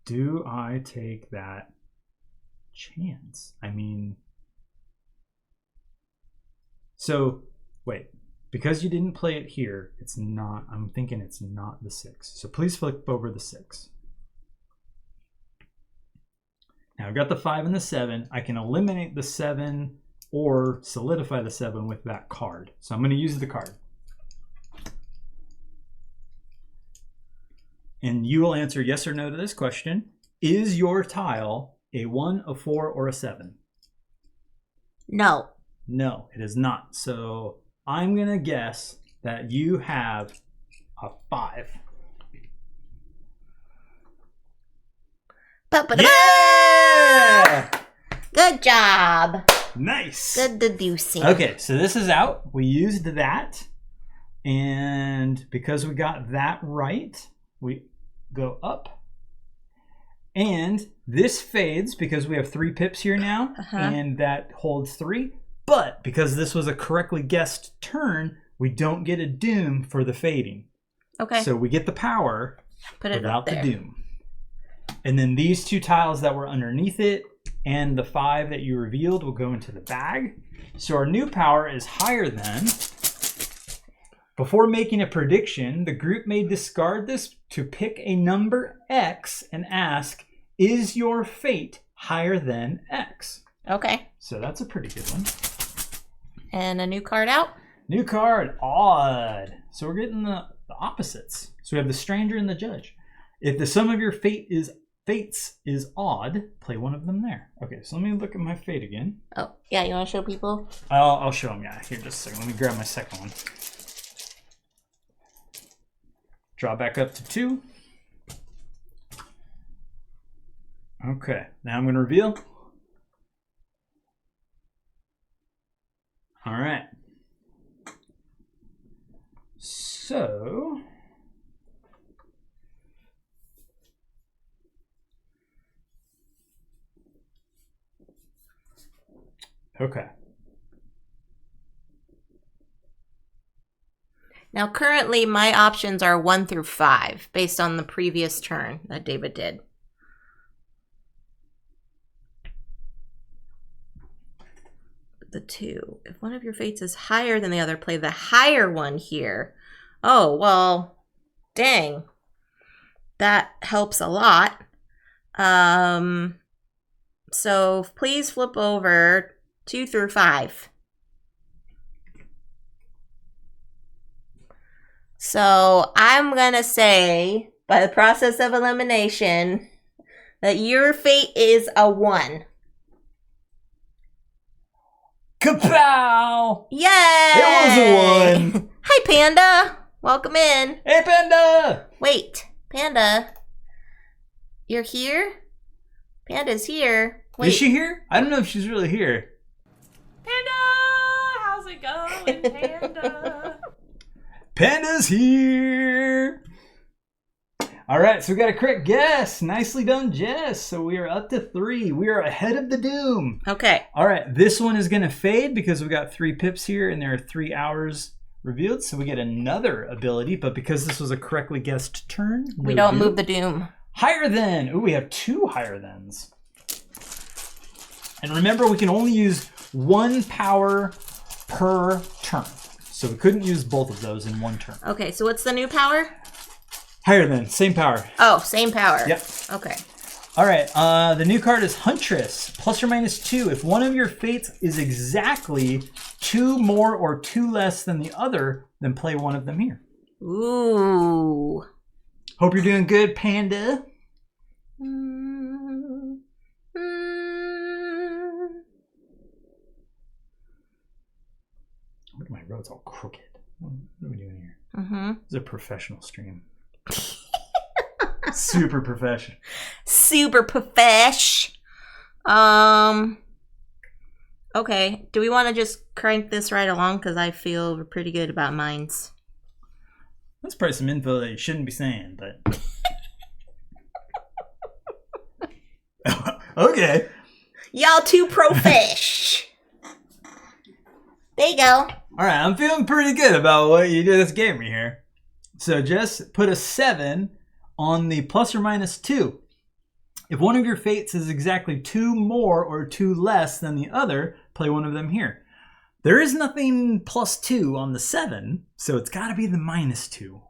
Do I take that chance? I mean... So, wait. Because you didn't play it here, it's not... I'm thinking it's not the 6. So please flip over the 6. Now I've got the 5 and the 7. I can eliminate the 7 or solidify the 7 with that card. So I'm going to use the card. And you will answer yes or no to this question. Is your tile a 1, a 4, or a 7? No. No, it is not. So I'm going to guess that you have a 5. Yeah! Good job. Nice. Good deducing. Okay, so this is out. We used that. And because we got that right, we go up. And this fades because we have 3 pips here now. And that holds 3. But because this was a correctly guessed turn, we don't get a doom for the fading. Okay. So we get the power Put it without up there. the doom. And then these 2 tiles that were underneath it and the 5 that you revealed will go into the bag. So our new power is higher than... Before making a prediction, the group may discard this to pick a number X and ask, is your fate higher than X? Okay. So that's a pretty good one. And a new card out? New card, odd. So we're getting the opposites. So we have the stranger and the judge. If the sum of your fates is odd, play one of them there. Okay, so let me look at my fate again. Oh, yeah, you want to show people? I'll show them, yeah. Here, just a second. Let me grab my second one. Draw back up to 2. Okay, now I'm going to reveal. All right. So... Okay. Now, currently, my options are 1 through 5, based on the previous turn that David did. The 2. If one of your fates is higher than the other, play the higher one here. Oh, well, dang. That helps a lot. So please flip over 2 through 5. So I'm going to say, by the process of elimination, that your fate is a 1. Kapow! Yay! It was a 1. Hi, Panda. Welcome in. Hey, Panda! Wait, Panda. You're here? Panda's here. Wait. Is she here? I don't know if she's really here. Panda! How's it going, Panda? Panda's here! All right, so we got a correct guess. Nicely done, Jess. So we are up to 3. We are ahead of the doom. Okay. All right, this one is going to fade because we've got 3 pips here and there are 3 hours revealed. So we get another ability, but because this was a correctly guessed turn, we don't move the doom. Higher than. Ooh, we have 2 higher thans. And remember, we can only use 1 power per turn. So we couldn't use both of those in 1 turn. Okay, so what's the new power? Higher than, same power. Oh, same power. Yep. Okay. All right, the new card is Huntress, plus or minus 2. If one of your fates is exactly 2 more or 2 less than the other, then play one of them here. Ooh. Hope you're doing good, Panda. Look at my road's all crooked. What are we doing here? This is a professional stream. Super professional. Super profesh. Okay. Do we want to just crank this right along? Because I feel pretty good about mines. That's probably some info that you shouldn't be saying, but... Okay. Y'all too profesh. There you go. All right, I'm feeling pretty good about what you just gave me here. So just put a 7 on the plus or minus 2. If one of your fates is exactly 2 more or 2 less than the other, play one of them here. There is nothing plus 2 on the 7, so it's got to be the minus 2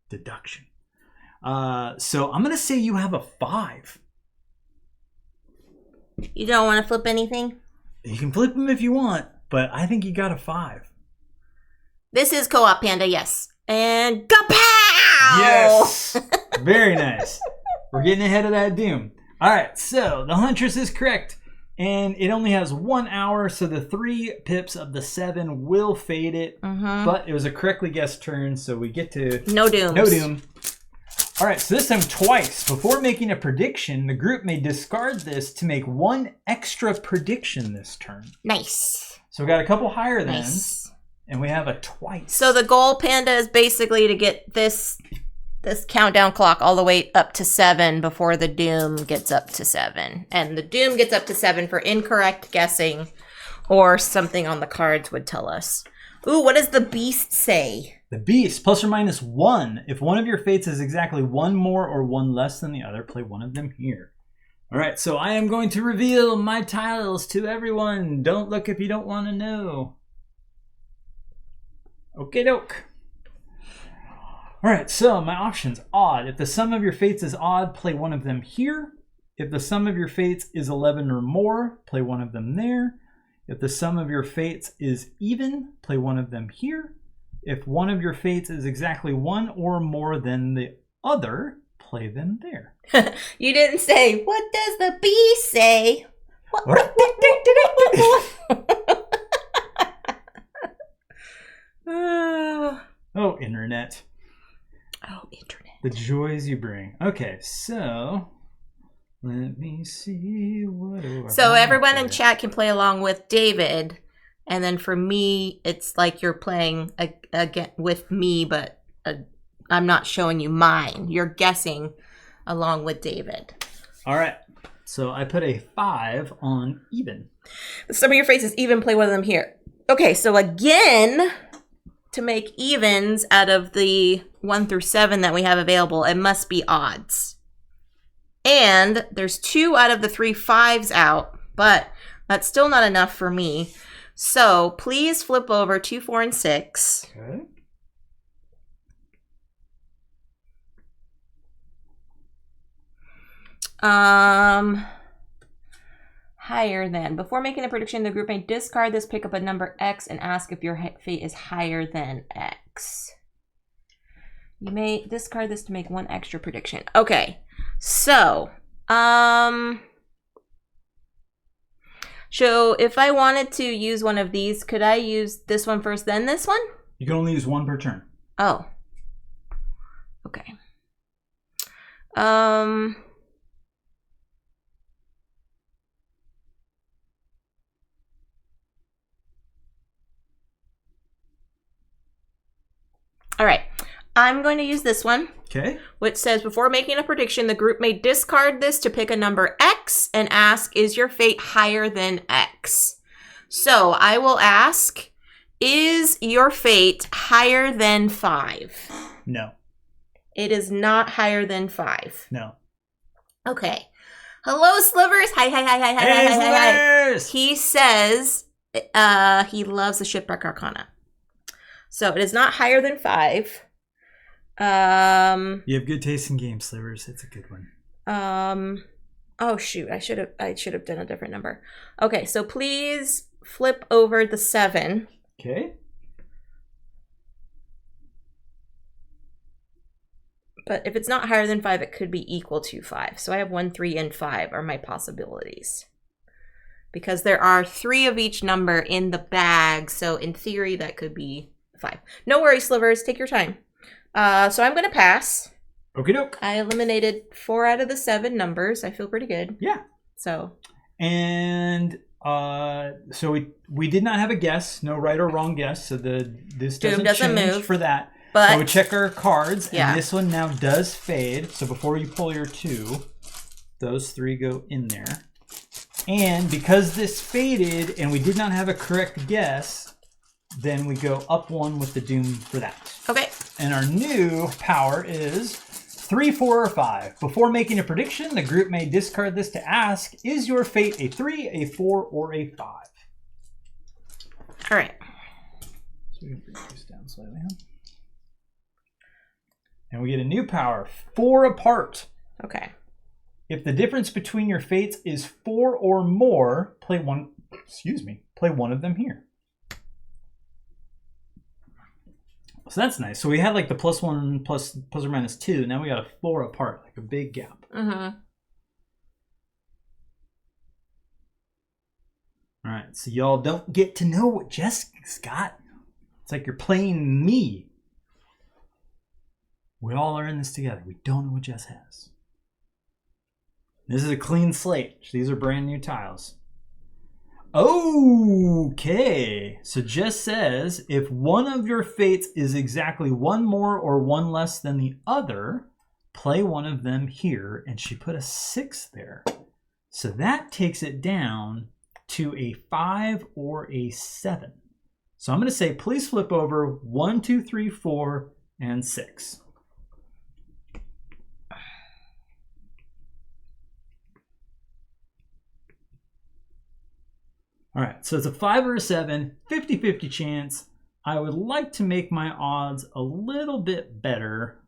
deduction. So I'm going to say you have a 5. You don't want to flip anything? You can flip them if you want, but I think you got a 5. This is co-op, Panda, yes. And kapow! Yes! Very nice. We're getting ahead of that doom. All right, so the Huntress is correct. And it only has 1 hour, so the 3 pips of the 7 will fade it. But it was a correctly guessed turn, so we get to... No dooms. No doom. All right, so this time twice. Before making a prediction, the group may discard this to make 1 extra prediction this turn. Nice. So we got a couple higher than. Nice. And we have a twice. So the goal, Panda, is basically to get this countdown clock all the way up to 7 before the doom gets up to 7. And the doom gets up to 7 for incorrect guessing or something on the cards would tell us. Ooh, what does the beast say? The beast, plus or minus 1. If one of your fates is exactly 1 more or 1 less than the other, play one of them here. All right, so I am going to reveal my tiles to everyone. Don't look if you don't want to know. Okay, doke. All right, so my options, odd. If the sum of your fates is odd, play one of them here. If the sum of your fates is 11 or more, play one of them there. If the sum of your fates is even, play one of them here. If one of your fates is exactly 1 or more than the other, play them there. You didn't say, what does the beast say? Oh, internet. Oh, internet. The joys you bring. Okay, so let me see what do I So have everyone in here. chat can play along with David, and then for me, it's like you're playing again with me, but I'm not showing you mine. You're guessing along with David. All right. So I put a 5 on even. Some of your faces even, play one of them here. Okay, so again, to make evens out of the 1 through 7 that we have available, it must be odds. And there's 2 out of the 3 5s out, but that's still not enough for me. So please flip over 2, 4, and 6. Okay. Higher than. Before making a prediction, the group may discard this, pick up a number X, and ask if your fate is higher than X. You may discard this to make 1 extra prediction. Okay, so, so if I wanted to use one of these, could I use this one first, then this one? You can only use 1 per turn. Oh. Okay. All right. I'm going to use this one. Okay. Which says, before making a prediction, the group may discard this to pick a number X and ask, is your fate higher than X? So I will ask, is your fate higher than 5? No. It is not higher than 5. No. Okay. Hello, Slivers. Hi. Slivers! He says he loves the Shipwreck Arcana. So it is not higher than 5. You have good taste in games, Slivers. It's a good one. Oh shoot, I should have done a different number. Okay, so please flip over the 7. Okay. But if it's not higher than 5, it could be equal to 5. So I have 1, 3, and 5 are my possibilities. Because there are 3 of each number in the bag, so in theory that could be 5. No worries, Slivers, take your time. So I'm going to pass. Okie doke. I eliminated 4 out of the 7 numbers. I feel pretty good. Yeah. So. And so we did not have a guess, no right or wrong guess. So this doesn't change move for that. But so we check our cards, and this one now does fade. So before you pull your 2, those 3 go in there. And because this faded and we did not have a correct guess, then we go up 1 with the doom for that. Okay. And our new power is 3, 4, or 5. Before making a prediction, the group may discard this to ask, is your fate a 3, a 4, or a 5? All right. So we can bring this down slightly. And we get a new power, 4 apart. Okay. If the difference between your fates is 4 or more, play one of them here. So that's nice. So we had like the +1 plus or minus 2. Now we got a 4 apart, like a big gap. Mm-hmm. All right, so y'all don't get to know what Jess got. It's like you're playing me. We all are in this together. We don't know what Jess has. This is a clean slate. These are brand new tiles. Okay, so Jess says, if one of your fates is exactly 1 more or 1 less than the other, play one of them here. And she put a 6 there. So that takes it down to a 5 or a 7. So I'm going to say, please flip over 1, 2, 3, 4, and 6. All right, so it's a 5 or a 7, 50-50 chance. I would like to make my odds a little bit better.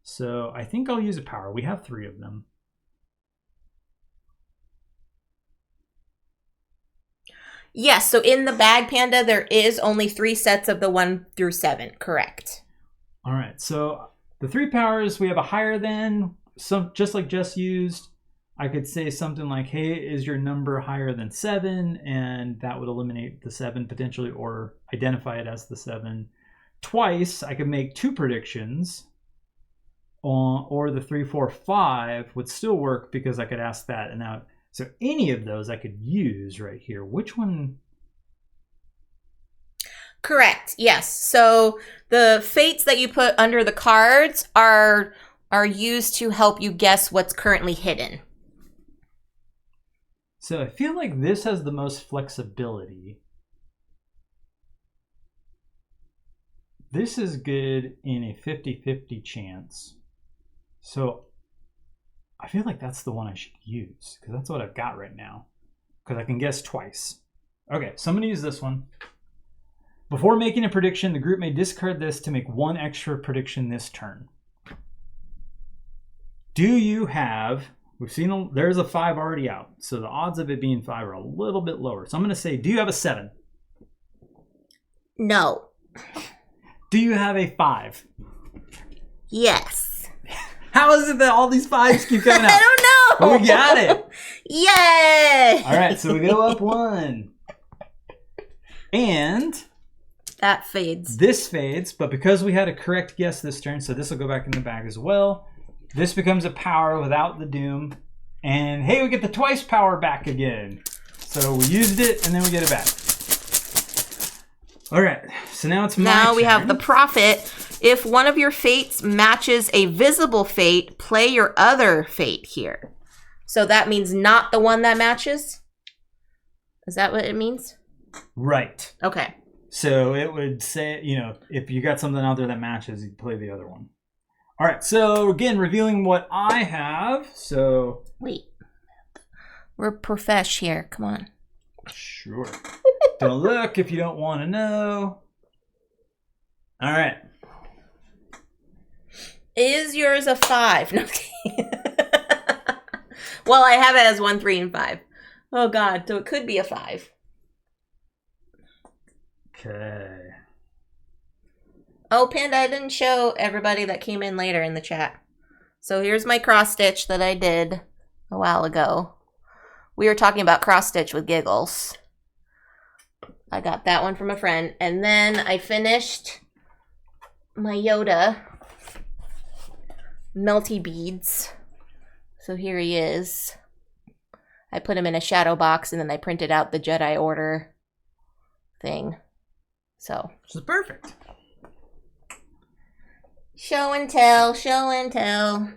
So I think I'll use a power. We have 3 of them. Yes, so in the bag, Panda, there is only 3 sets of the 1 through 7, correct? All right, so the 3 powers, we have a higher than, just like Jess used. I could say something like, hey, is your number higher than 7? And that would eliminate the 7 potentially, or identify it as the 7. Twice, I could make 2 predictions. Or the 3, 4, 5 would still work because I could ask that. And now, so any of those I could use right here. Which one? Correct, yes. So the fates that you put under the cards are used to help you guess what's currently hidden. So I feel like this has the most flexibility. This is good in a 50-50 chance. So I feel like that's the one I should use because that's what I've got right now. Because I can guess twice. Okay, so I'm going to use this one. Before making a prediction, the group may discard this to make 1 extra prediction this turn. Do you have... We've seen there's a 5 already out. So the odds of it being 5 are a little bit lower. So I'm going to say, do you have a 7? No. Do you have a 5? Yes. How is it that all these 5s keep coming out? I don't know. But we got it. Yay. All right, so we go up 1. And that fades. This fades, but because we had a correct guess this turn, so this will go back in the bag as well. This becomes a power without the doom. And hey, we get the twice power back again. So we used it and then we get it back. All right. So now it's my Now we turn. have the prophet. If one of your fates matches a visible fate, play your other fate here. So that means not the one that matches? Is that what it means? Right. Okay. So it would say, if you got something out there that matches, you play the other one. All right. So again, revealing what I have. So wait. We're profesh here. Come on. Sure. Don't look if you don't want to know. All right. Is yours a 5? No. Well, I have it as 1, 3, and 5. Oh, God. So it could be a 5. Okay. Oh, Panda, I didn't show everybody that came in later in the chat. So here's my cross stitch that I did a while ago. We were talking about cross stitch with giggles. I got that one from a friend. And then I finished my Yoda melty beads. So here he is. I put him in a shadow box and then I printed out the Jedi Order thing. So. This is perfect. Show and tell, show and tell.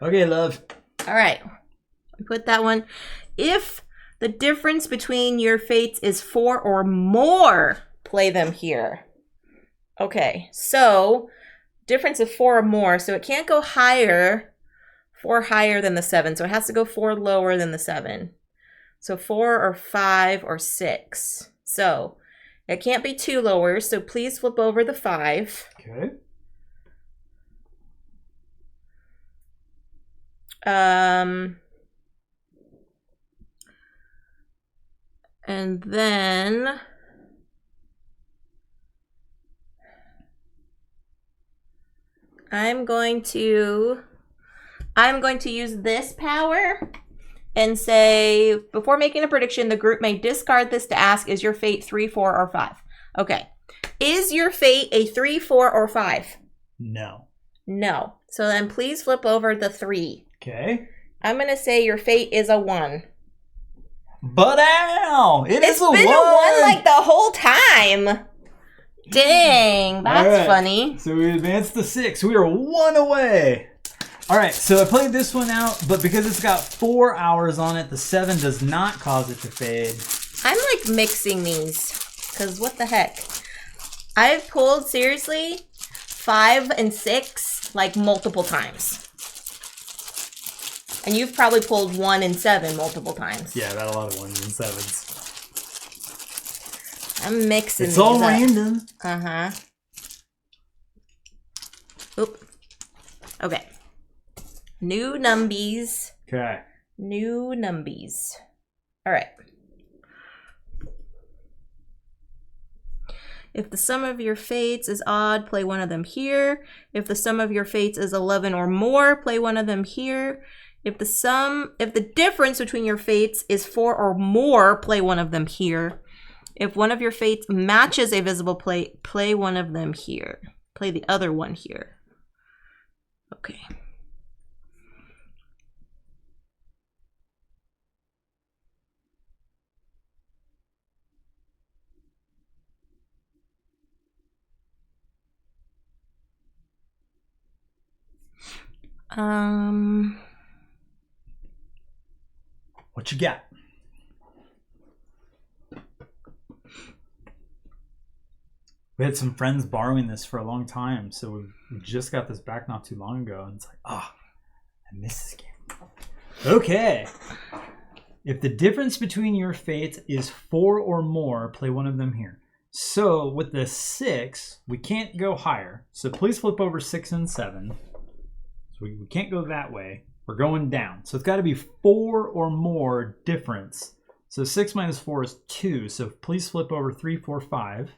Okay, love. All right. I put that one. If the difference between your fates is 4 or more, play them here. Okay, so difference of 4 or more, so it can't go higher, 4 higher than the 7, so it has to go 4 lower than the 7. So 4 or 5 or 6. So it can't be 2 lower, so please flip over the 5. Okay. And then I'm going to use this power and say, before making a prediction, the group may discard this to ask, is your fate 3, 4, or 5? Okay. Is your fate a 3, 4, or 5? No. No. So then please flip over the 3. Okay. I'm going to say your fate is a 1. But ow! It's been a 1 like the whole time. Dang, that's funny. So we advanced to 6. We are 1 away. All right, so I played this one out, but because it's got 4 hours on it, the 7 does not cause it to fade. I'm like mixing these, because what the heck? I've pulled, seriously, 5 and 6 like multiple times. And you've probably pulled 1 and 7 multiple times. Yeah, I've had a lot of 1s and 7s. I'm mixing It's these all up. random. Uh-huh. Oop. Okay. New numbies. Okay. New numbies. All right. If the sum of your fates is odd, play one of them here. If the sum of your fates is 11 or more, play one of them here. If the difference between your fates is 4 or more, play one of them here. If one of your fates matches a visible plate, play one of them here. Play the other one here. Okay. What you got? We had some friends borrowing this for a long time, so we just got this back not too long ago, and it's like, I miss this game. Okay. If the difference between your fates is 4 or more, play one of them here. So with the 6, we can't go higher. So please flip over 6 and 7. So we can't go that way. We're going down. So it's got to be 4 or more difference. So 6 minus 4 is 2. So please flip over 3, 4, 5.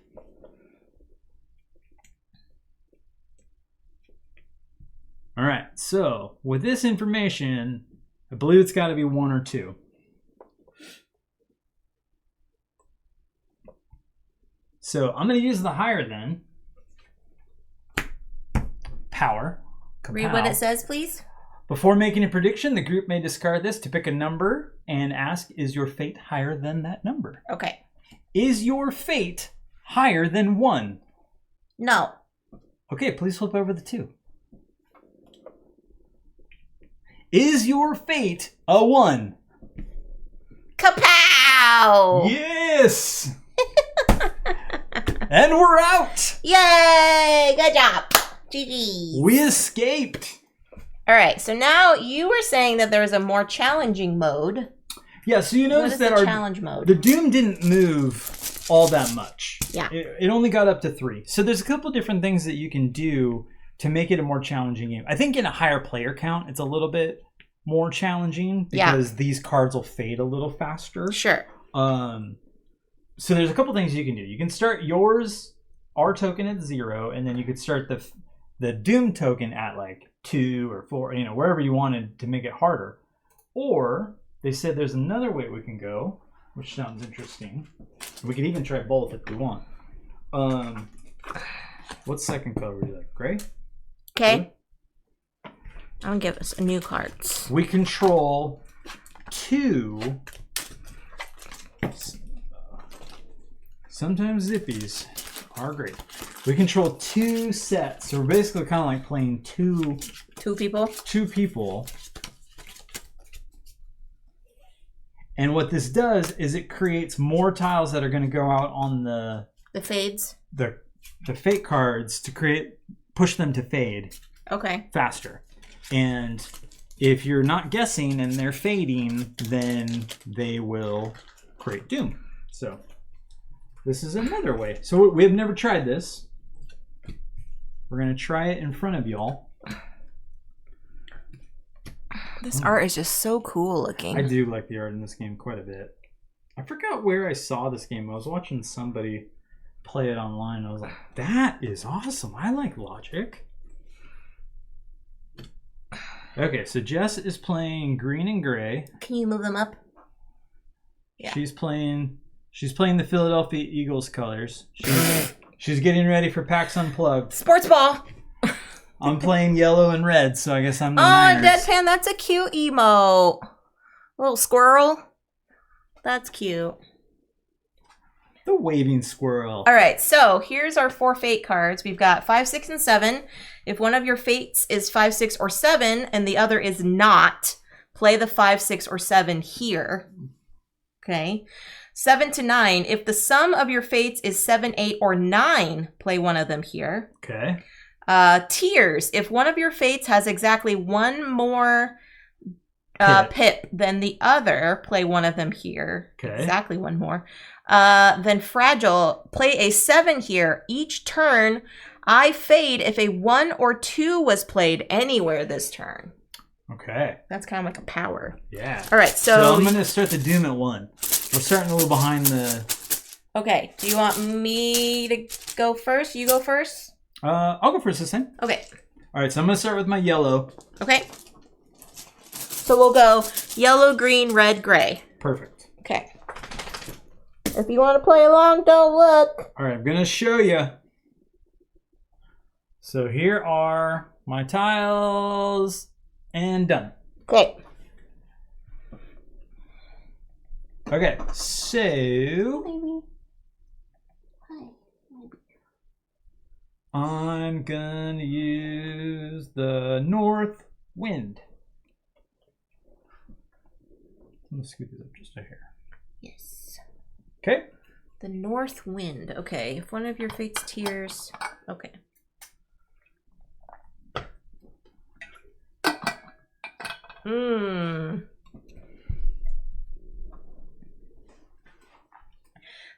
All right, so with this information, I believe it's got to be 1 or 2. So I'm going to use the higher then. Power. Read what it says, please. Before making a prediction, the group may discard this to pick a number and ask, is your fate higher than that number? Okay. Is your fate higher than 1? No. Okay, please flip over the 2. Is your fate a 1? Kapow! Yes! And we're out! Yay! Good job. GG. We escaped. All right, so now you were saying that there was a more challenging mode. Yeah, so you notice that our challenge mode? The Doom didn't move all that much. Yeah. It only got up to 3. So there's a couple different things that you can do to make it a more challenging game. I think in a higher player count, it's a little bit more challenging because these cards will fade a little faster. Sure. So there's a couple things you can do. You can start yours, our token at 0, and then you could start the Doom token at like 2 or 4, wherever you wanted to make it harder. Or they said there's another way we can go, which sounds interesting. We could even try both if we want. What second color would you like? Gray? Okay. I'm going to give us a new cards. We control 2. Sometimes zippies are great. We control 2 sets. So we're basically kind of like playing two people. And what this does is it creates more tiles that are going to go out on the fades. The fate cards to push them to fade. Okay. Faster. And if you're not guessing and they're fading, then they will create Doom. So this is another way. So we have never tried this. We're going to try it in front of y'all. This art is just so cool looking. I do like the art in this game quite a bit. I forgot where I saw this game. I was watching somebody play it online. I was like, that is awesome. I like Logic. Okay, so Jess is playing green and gray. Can you move them up? Yeah. She's playing the Philadelphia Eagles colors. She's getting ready for PAX Unplugged. Sports ball. I'm playing yellow and red, so I guess I'm the Niners. Deadpan, that's a cute emote. Little squirrel. That's cute. The waving squirrel. All right, so here's our 4 fate cards. We've got 5, 6, and 7. If one of your fates is 5, 6, or 7, and the other is not, play the 5, 6, or 7 here. Okay. 7 to 9. If the sum of your fates is 7, 8, or 9, play one of them here. Okay. Tiers. If one of your fates has exactly one more pip than the other, play one of them here. Okay. Exactly one more. Then fragile. Play a 7 here. Each turn, I fade if a 1 or 2 was played anywhere this turn. Okay. That's kind of like a power. Yeah. All right, so I'm going to start the Doom at 1. We're starting a little behind the... Okay. Do you want me to go first? You go first? I'll go first this time. Okay. All right, so I'm going to start with my yellow. Okay. So we'll go yellow, green, red, gray. Perfect. Okay. If you want to play along, don't look. All right, I'm going to show you. So here are my tiles and done. Okay. Okay, so I'm going to use the north wind. I'm going to scoot this up just a hair. Yes. Okay. The north wind. Okay. If one of your fate's tiers. Okay.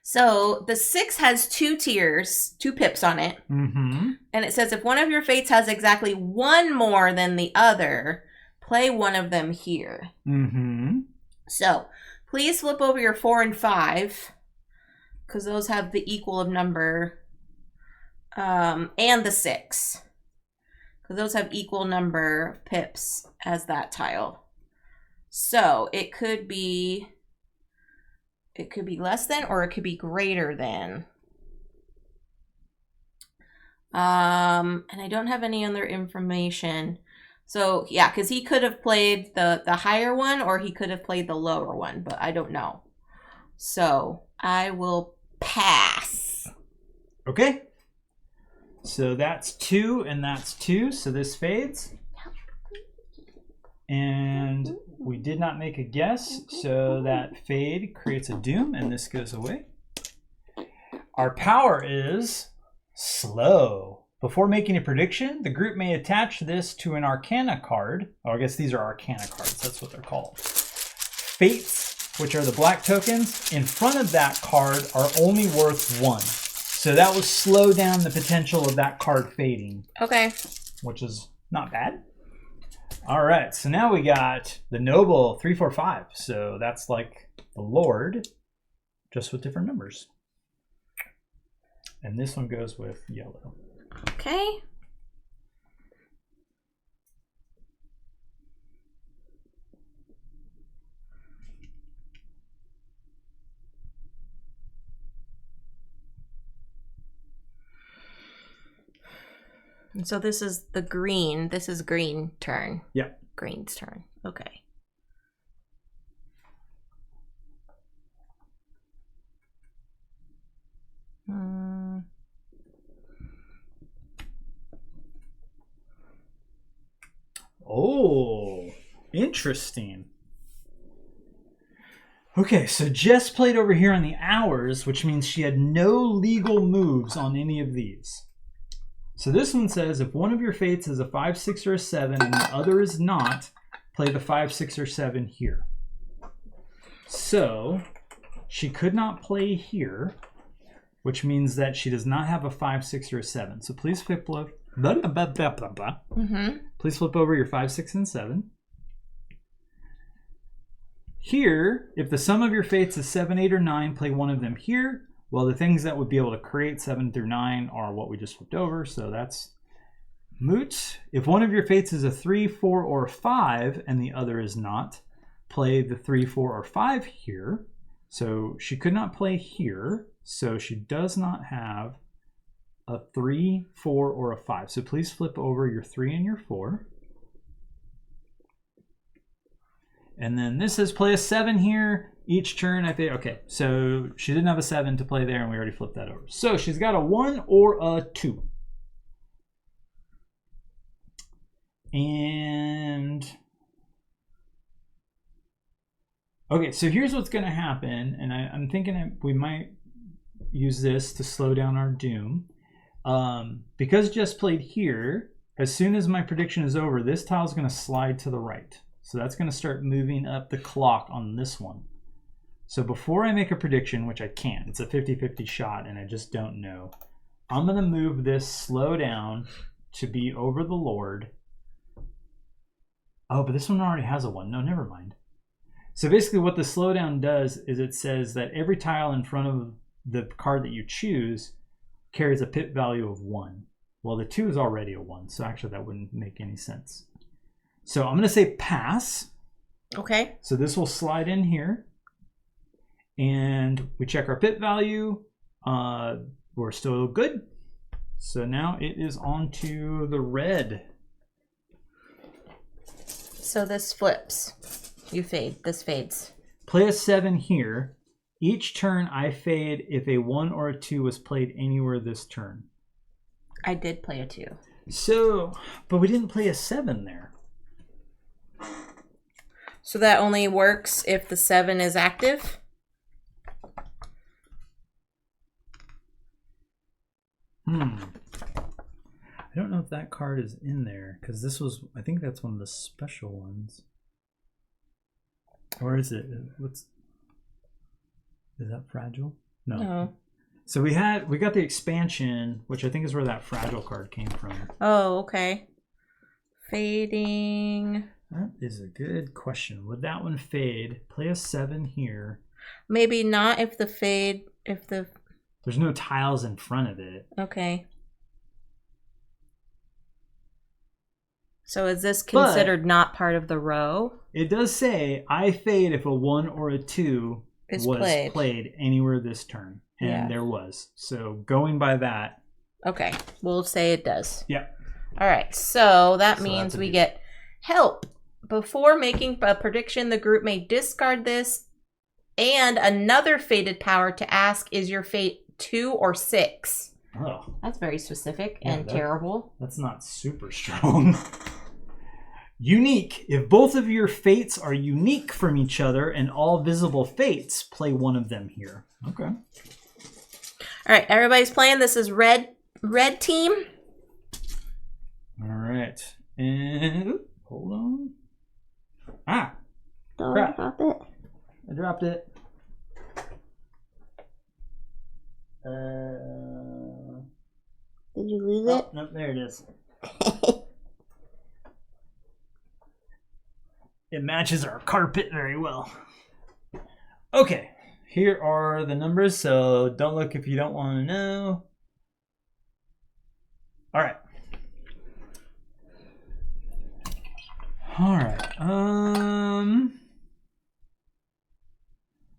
So the 6 has 2 tiers, 2 pips on it. Mm-hmm. And it says if one of your fates has exactly one more than the other, play one of them here. Mm-hmm. So please flip over your 4 and 5, because those have the equal of number, and the 6, because those have equal number of pips as that tile. So it could be less than, or it could be greater than. And I don't have any other information. So yeah, because he could have played the higher one, or he could have played the lower one, but I don't know. So I will pass. Okay. So that's 2 and that's 2. So this fades. And we did not make a guess. So that fade creates a doom and this goes away. Our power is slow. Before making a prediction, the group may attach this to an Arcana card. Oh, I guess these are Arcana cards. That's what they're called. Fates, which are the black tokens, in front of that card are only worth 1. So that will slow down the potential of that card fading. Okay. Which is not bad. All right, so now we got the Noble 3, 4, 5. So that's like the Lord, just with different numbers. And this one goes with yellow. Okay. And so this is the green. This is green turn. Yeah. Green's turn. Okay. Oh, interesting. Okay, so Jess played over here on the hours, which means she had no legal moves on any of these. So this one says if one of your fates is a 5, 6, or a 7 and the other is not, play the 5, 6, or 7 here. So she could not play here, which means that she does not have a 5, 6, or a 7. So please flip over. Please flip over your 5, 6, and 7. Here, if the sum of your fates is 7, 8, or 9, play one of them here. Well, the things that would be able to create 7 through 9 are what we just flipped over, so that's moot. If one of your fates is a 3, 4, or 5, and the other is not, play the 3, 4, or 5 here. So she could not play here, so she does not have a 3, 4, or a 5. So please flip over your 3 and your 4. And then this says play a 7 here. Each turn, I think. Okay, so she didn't have a 7 to play there, and we already flipped that over. So she's got a 1 or a 2. And okay, so here's what's going to happen, and I'm thinking that we might use this to slow down our doom. Because Jess played here, as soon as my prediction is over, this tile is going to slide to the right. So that's going to start moving up the clock on this one. So before I make a prediction, which I can't, it's a 50-50 shot and I just don't know, I'm going to move this slow down to be over the Lord. Oh, but this one already has a 1. No, never mind. So basically what the slowdown does is it says that every tile in front of the card that you choose carries a pip value of 1. Well, the 2 is already a 1, so actually that wouldn't make any sense. So I'm going to say pass. Okay. So this will slide in here. And we check our pip value. We're still good. So now it is on to the red. So this flips. You fade. This fades. Play a 7 here. Each turn I fade if a 1 or a 2 was played anywhere this turn. I did play a 2. So, but we didn't play a 7 there. So that only works if the 7 is active? I don't know if that card is in there, because this was, I think that's one of the special ones. Or is it? Is that fragile? No. No. So we got the expansion, which I think is where that fragile card came from. Oh, okay. Fading. That is a good question. Would that one fade? Play a 7 here. Maybe not if the There's no tiles in front of it. Okay. So is this considered not part of the row? It does say, I fade if a 1 or a 2 was played anywhere this turn. And there was. So going by that. Okay. We'll say it does. Yeah. All right. So that means we get help. Before making a prediction, the group may discard this and another fated power to ask, is your fate 2 or 6? Oh, That's very specific Yeah, and terrible. that's not super strong. Unique. If both of your fates are unique from each other and all visible fates, play one of them here. Okay. All right, everybody's playing. This is red team. All right. And hold on. Ah, Don't crap. drop it. I dropped it. Did you lose it? Nope, there it is. It matches our carpet very well. Okay, here are the numbers, so don't look if you don't want to know. All right. All right.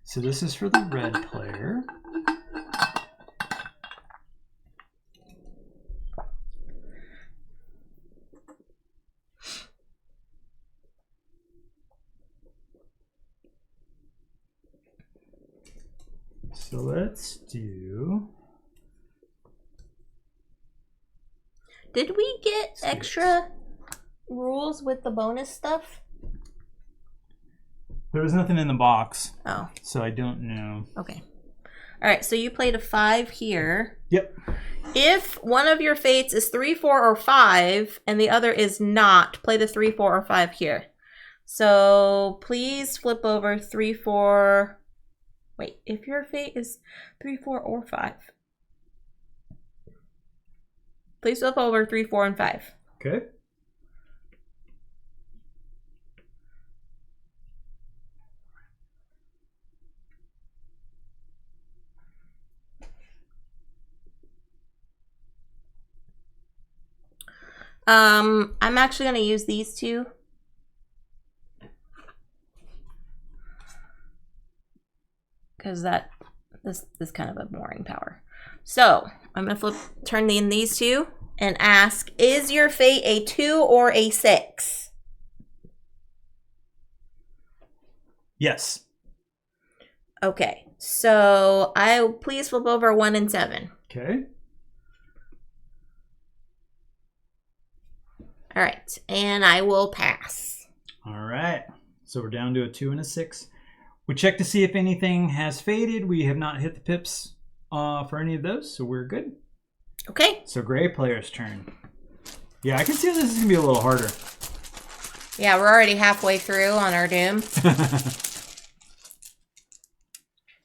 So this is for the red player. So let's do... Did we get extra rules with the bonus stuff? There was nothing in the box, Oh, so I don't know. okay. All right, so you played a 5 here. Yep. If one of your fates is 3, 4, or 5, and the other is not, play the 3, 4, or 5 here. So please flip over 3, 4. Wait, if your fate is 3, 4, or 5. Please flip over 3, 4, and 5. Okay. I'm actually going to use these two. Because this is kind of a boring power. So I'm going to turn in these two and ask, is your fate a 2 or a 6? Yes. Okay, so please flip over 1 and 7. Okay. All right, and I will pass. All right. So we're down to a 2 and a 6. We check to see if anything has faded. We have not hit the pips for any of those, so we're good. Okay. So gray player's turn. Yeah, I can see this is gonna be a little harder. Yeah, we're already halfway through on our doom.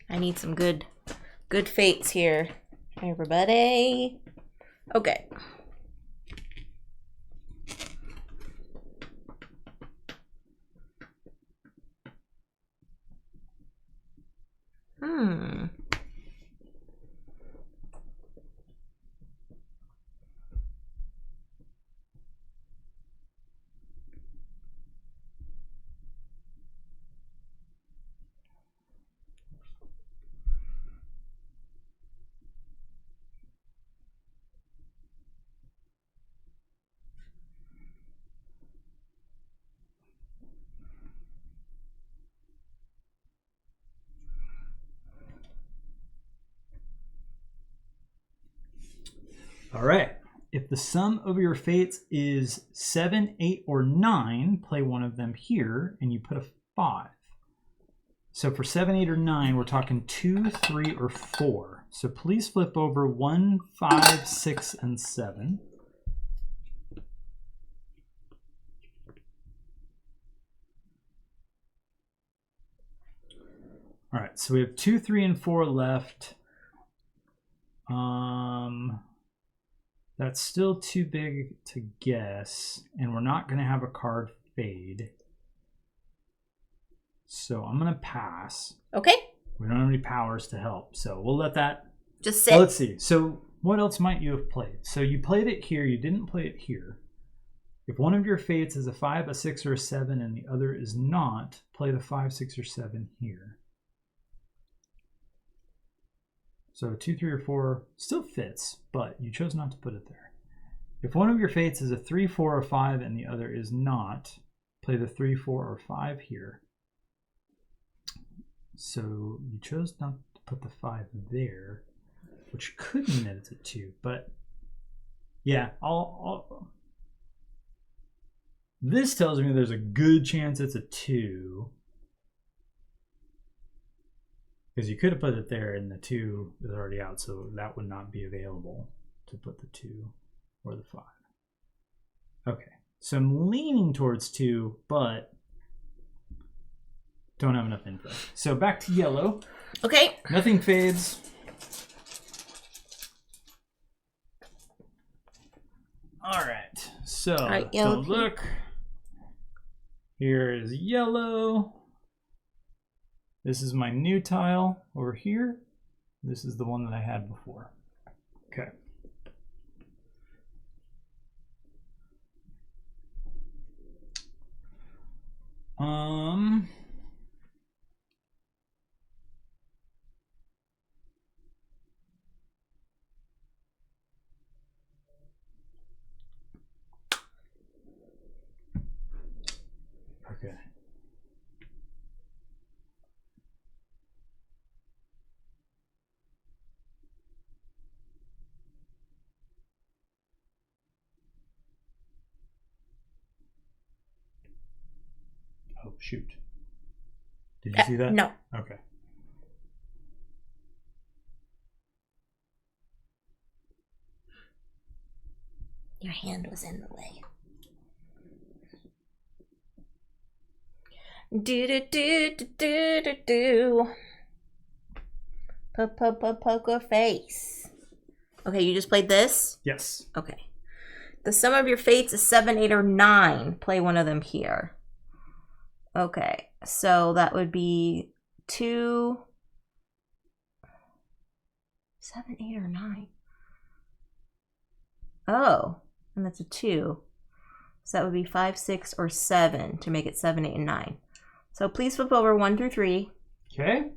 I need some good fates here, everybody. Okay. All right. If the sum of your fates is 7, 8, or 9, play one of them here, and you put a 5. So for 7, 8, or 9, we're talking 2, 3, or 4. So please flip over 1, 5, 6, and 7. All right, so we have 2, 3, and 4 left. That's still too big to guess, and we're not going to have a card fade. So I'm going to pass. Okay. We don't have any powers to help, so we'll let that Just sit. Well, let's see. So what else might you have played? So you played it here. You didn't play it here. If one of your fates is a 5, a 6, or a 7, and the other is not, play the 5, 6, or 7 here. So 2, 3, or 4 still fits, but you chose not to put it there. If one of your fates is a 3, 4, or 5, and the other is not, play the 3, 4, or 5 here. So you chose not to put the 5 there. which could mean that it's a 2, but yeah, this tells me there's a good chance it's a 2. Because you could have put it there and the 2 is already out, so that would not be available to put the 2 or the 5. Okay, so I'm leaning towards 2, but don't have enough info. So back to yellow. Okay. Nothing fades. All right, so yellow. don't look. Here is yellow. This is my new tile over here. This is the one that I had before. Okay. Okay. Oh, shoot. Did you see that? No. Okay. Your hand was in the way. Do do do do do do do. Poker face. Okay, you just played this? Yes. Okay. The sum of your fates is 7, 8, or 9. Play one of them here. Okay, so that would be 2, 7, 8, or 9. Oh, and that's a 2. So that would be 5, 6, or 7 to make it 7, 8, and 9. So please flip over 1 through 3. Okay.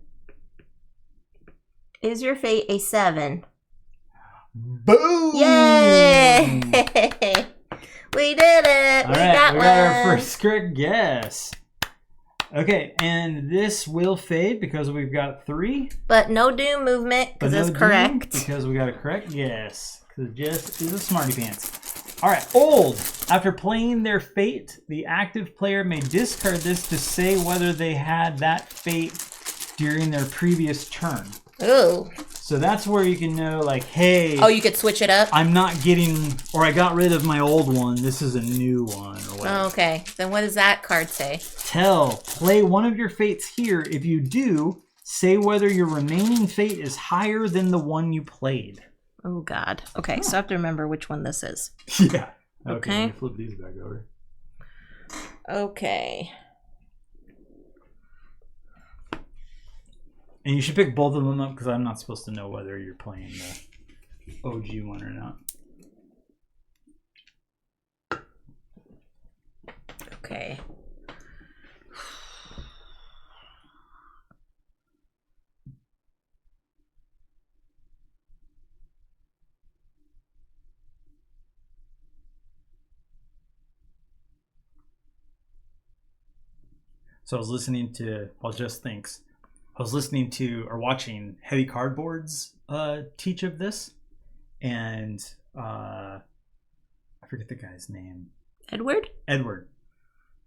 Is your fate a 7? Boom! Yay! We did it! All we right, got we one! got our first correct guess. Okay, and this will fade because we've got 3. But no doom movement, because But no it's doom, correct. Because we got a correct guess. Because Jess is a smarty pants. All right, old. After playing their fate, the active player may discard this to say whether they had that fate during their previous turn. Ooh. So that's where you can know, like, hey. Oh, you could switch it up? I'm not getting, or I got rid of my old one. This is a new one, or whatever. Oh, okay. Then what does that card say? Play one of your fates here. If you do, say whether your remaining fate is higher than the one you played. Oh, God. Okay, so I have to remember which one this is. Yeah. Okay. Let me flip these back over. Okay. And you should pick both of them up because I'm not supposed to know whether you're playing the OG one or not. Okay. So I was listening to, while Jess thinks, I was listening to or watching Heavy Cardboard's teach of this, and I forget the guy's name. Edward? Edward.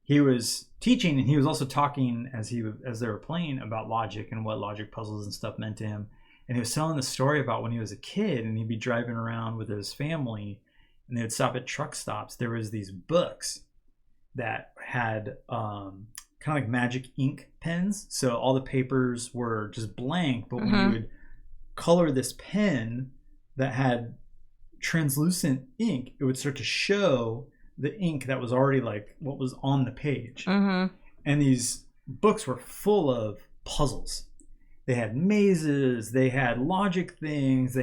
He was teaching, and he was also talking as they were playing about logic and what logic puzzles and stuff meant to him. And he was telling the story about when he was a kid, and he'd be driving around with his family, and they would stop at truck stops. There was these books that had kind of like magic ink pens. So all the papers were just blank, but when you would color this pen that had translucent ink, it would start to show the ink that was already like what was on the page. And these books were full of puzzles. They had mazes, they had logic things,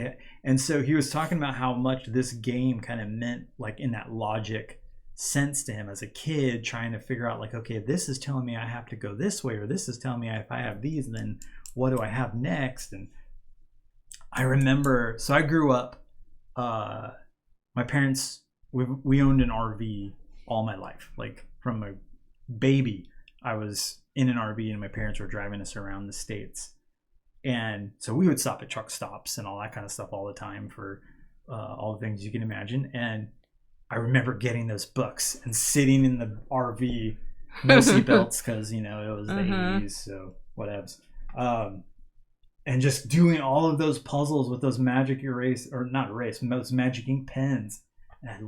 and so he was talking about how much this game kind of meant like in that logic sense to him as a kid, trying to figure out like, okay, this is telling me I have to go this way, or this is telling me if I have these, then what do I have next? And I remember, so I grew up, my parents, we owned an RV all my life. Like from a baby, I was in an RV and my parents were driving us around the States. And so we would stop at truck stops and all that kind of stuff all the time for all the things you can imagine. And I remember getting those books and sitting in the RV, no seatbelts because, it was the 80s, so whatevs. And just doing all of those puzzles with those magic those magic ink pens. And I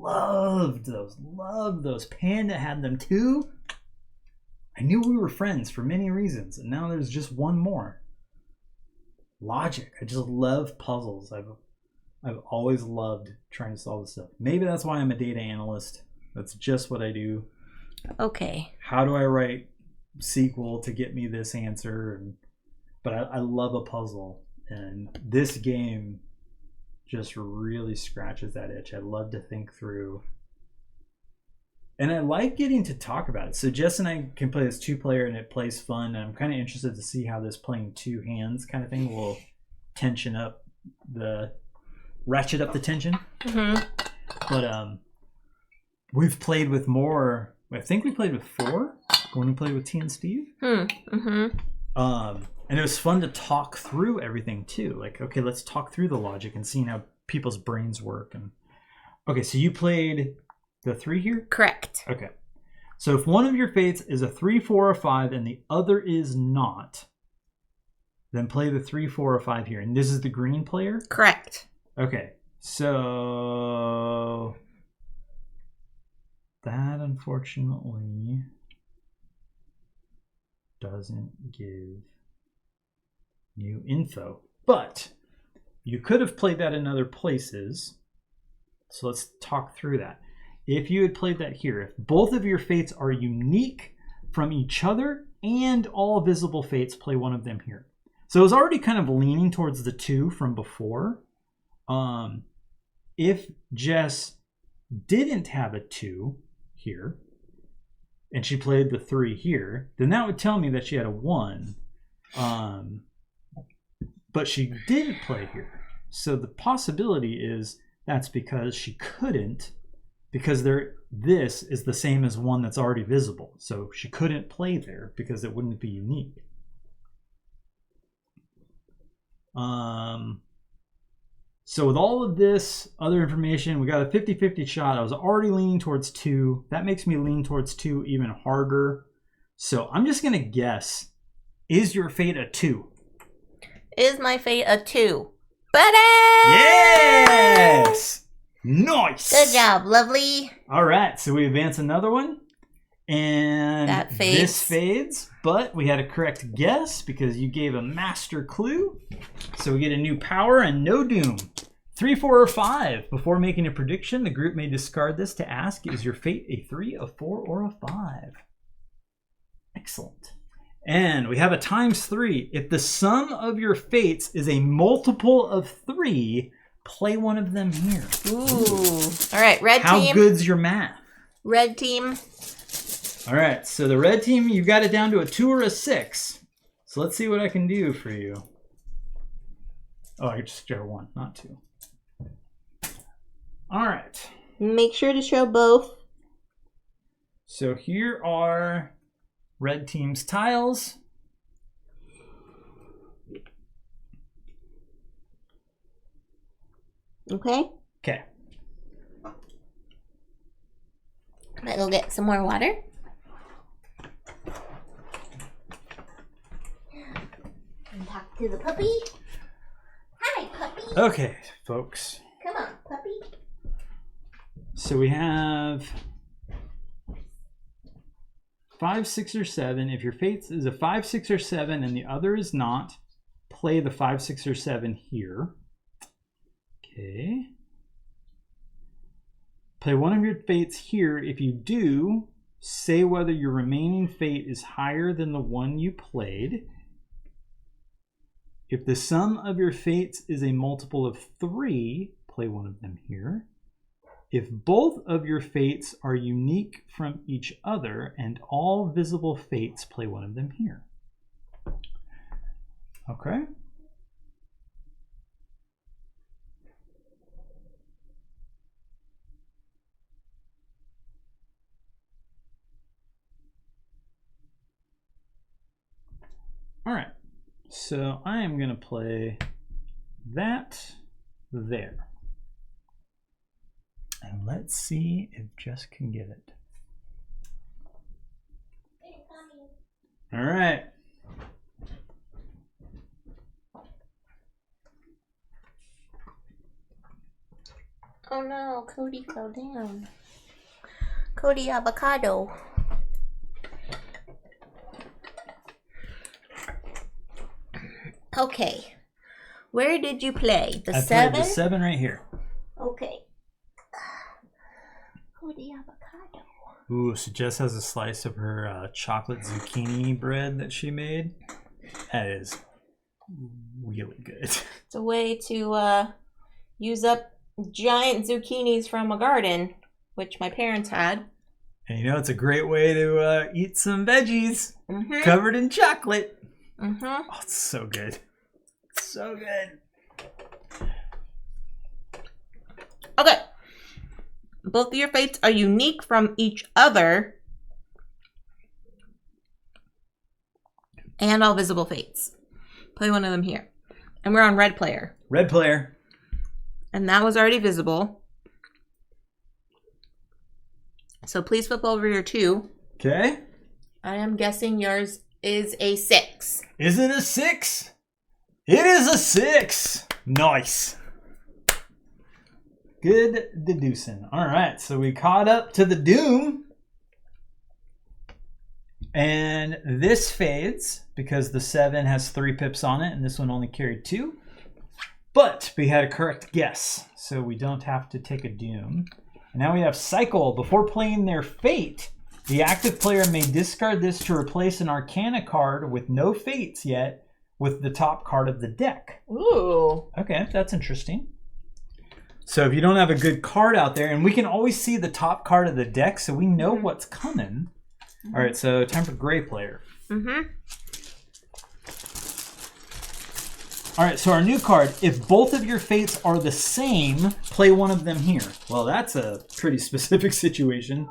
loved those. Panda had them too. I knew we were friends for many reasons, and now there's just one more. Logic. I just love puzzles. I've always loved trying to solve this stuff. Maybe that's why I'm a data analyst. That's just what I do. Okay. How do I write SQL to get me this answer? But I love a puzzle, and this game just really scratches that itch. I love to think through, and I like getting to talk about it. So Jess and I can play this 2-player, and it plays fun. And I'm kind of interested to see how this playing 2 hands kind of thing will ratchet up the tension. But we've played with more. I think we played with 4 when we played with T and Steve. And it was fun to talk through everything too. Like, okay, let's talk through the logic and seeing how people's brains work. And okay, so you played the 3 here? Correct. Okay. So if one of your fates is a 3, 4, or 5 and the other is not, then play the 3, 4, or 5 here. And this is the green player? Correct. Okay. So that unfortunately doesn't give new info, but you could have played that in other places. So let's talk through that. If you had played that here, if both of your fates are unique from each other and all visible fates, play one of them here. So it was already kind of leaning towards the 2 from before. If Jess didn't have a 2 here and she played the 3 here, then that would tell me that she had a 1. But she didn't play here. So the possibility is that's because she couldn't, because this is the same as one that's already visible. So she couldn't play there because it wouldn't be unique. So with all of this other information, we got a 50-50 shot. I was already leaning towards 2. That makes me lean towards 2 even harder. So I'm just going to guess, is your fate a 2? Is my fate a 2? Buddy! Yes! Nice! Good job, lovely. All right, so we advance another one. And that fades. This fades, but we had a correct guess because you gave a master clue. So we get a new power and no doom. 3, 4, or 5. Before making a prediction, the group may discard this to ask, is your fate a 3, a 4, or a 5? Excellent. And we have a ×3. If the sum of your fates is a multiple of 3, play one of them here. Ooh. All right, red team. How good's your math? Red team. All right, so the red team, you've got it down to a 2 or a 6. So let's see what I can do for you. Oh, I just share 1, not 2. All right. Make sure to show both. So here are red team's tiles. Okay. Okay. I'm gonna go get some more water. And talk to the puppy. Hi, puppy. Okay, folks. Come on, puppy. So we have 5, 6, or 7. If your fate is a 5, 6, or 7 and the other is not, play the 5, 6, or 7 here. Okay. Play one of your fates here. If you do, say whether your remaining fate is higher than the one you played. If the sum of your fates is a multiple of 3, play one of them here. If both of your fates are unique from each other and all visible fates, play one of them here. Okay. All right. So I am going to play that there. And let's see if Jess can get it. All right. Oh no, Cody fell down. Cody Avocado. Okay. Where did you play? The 7? Played the 7 right here. Okay. Cody Avocado. Ooh, so Jess has a slice of her chocolate zucchini bread that she made. That is really good. It's a way to use up giant zucchinis from a garden, which my parents had. And you know, it's a great way to eat some veggies covered in chocolate. Oh, it's so good. So good. Okay. Both of your fates are unique from each other. And all visible fates. Play one of them here. And we're on red player. Red player. And that was already visible. So please flip over your 2. Okay. I am guessing yours is a 6. Is it a 6? It is a 6. Nice. Good deducing. All right, so we caught up to the doom. And this fades because the 7 has 3 pips on it, and this one only carried 2. But we had a correct guess, so we don't have to take a doom. And now we have cycle. Before playing their fate, the active player may discard this to replace an Arcana card with no fates yet with the top card of the deck. Ooh. Okay, that's interesting. So if you don't have a good card out there, and we can always see the top card of the deck, so we know what's coming. All right, so time for gray player. All right, so our new card, if both of your fates are the same, play one of them here. Well, that's a pretty specific situation.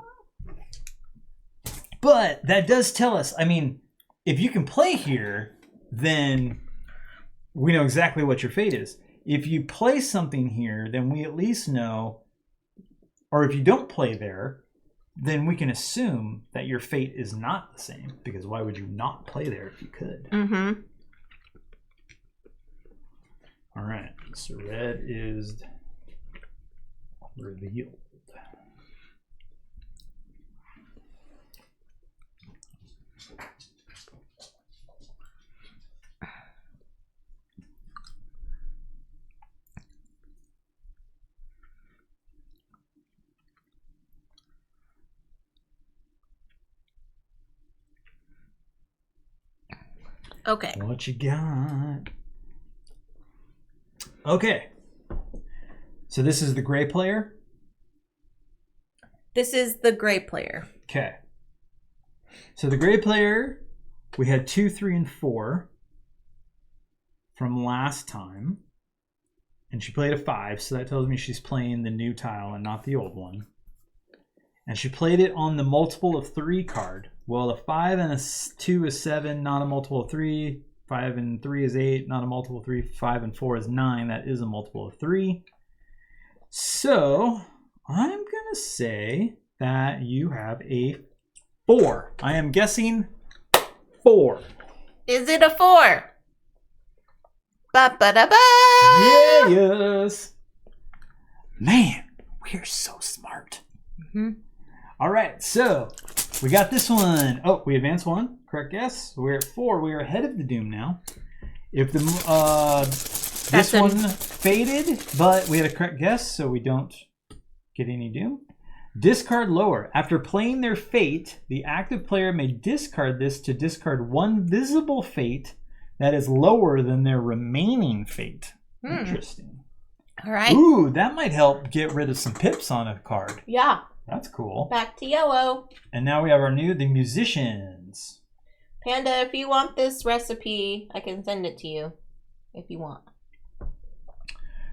But that does tell us, I mean, if you can play here, then we know exactly what your fate is. If you play something here, then we at least know, or if you don't play there, then we can assume that your fate is not the same, because why would you not play there if you could? All right, so red is revealed. Okay. What you got? Okay. So this is the gray player? This is the gray player. Okay. So the gray player, we had 2, 3, and 4 from last time. And she played a 5, so that tells me she's playing the new tile and not the old one. And she played it on the multiple of 3 card. Well, a 5 and a 2 is 7, not a multiple of 3. 5 and 3 is 8, not a multiple of 3. 5 and 4 is 9, that is a multiple of 3. So, I'm going to say that you have a 4. I am guessing 4. Is it a 4? Ba-ba-da-ba! Yes! Man, we're so smart. All right, so we got this one. Oh, we advanced 1. Correct guess. We're at 4. We are ahead of the doom now. If the this one faded, but we had a correct guess, so we don't get any doom. Discard lower. After playing their fate, the active player may discard this to discard 1 visible fate that is lower than their remaining fate. Interesting. All right. Ooh, that might help get rid of some pips on a card. Yeah. That's cool. Back to yellow. And now we have the musicians. Panda, if you want this recipe, I can send it to you if you want.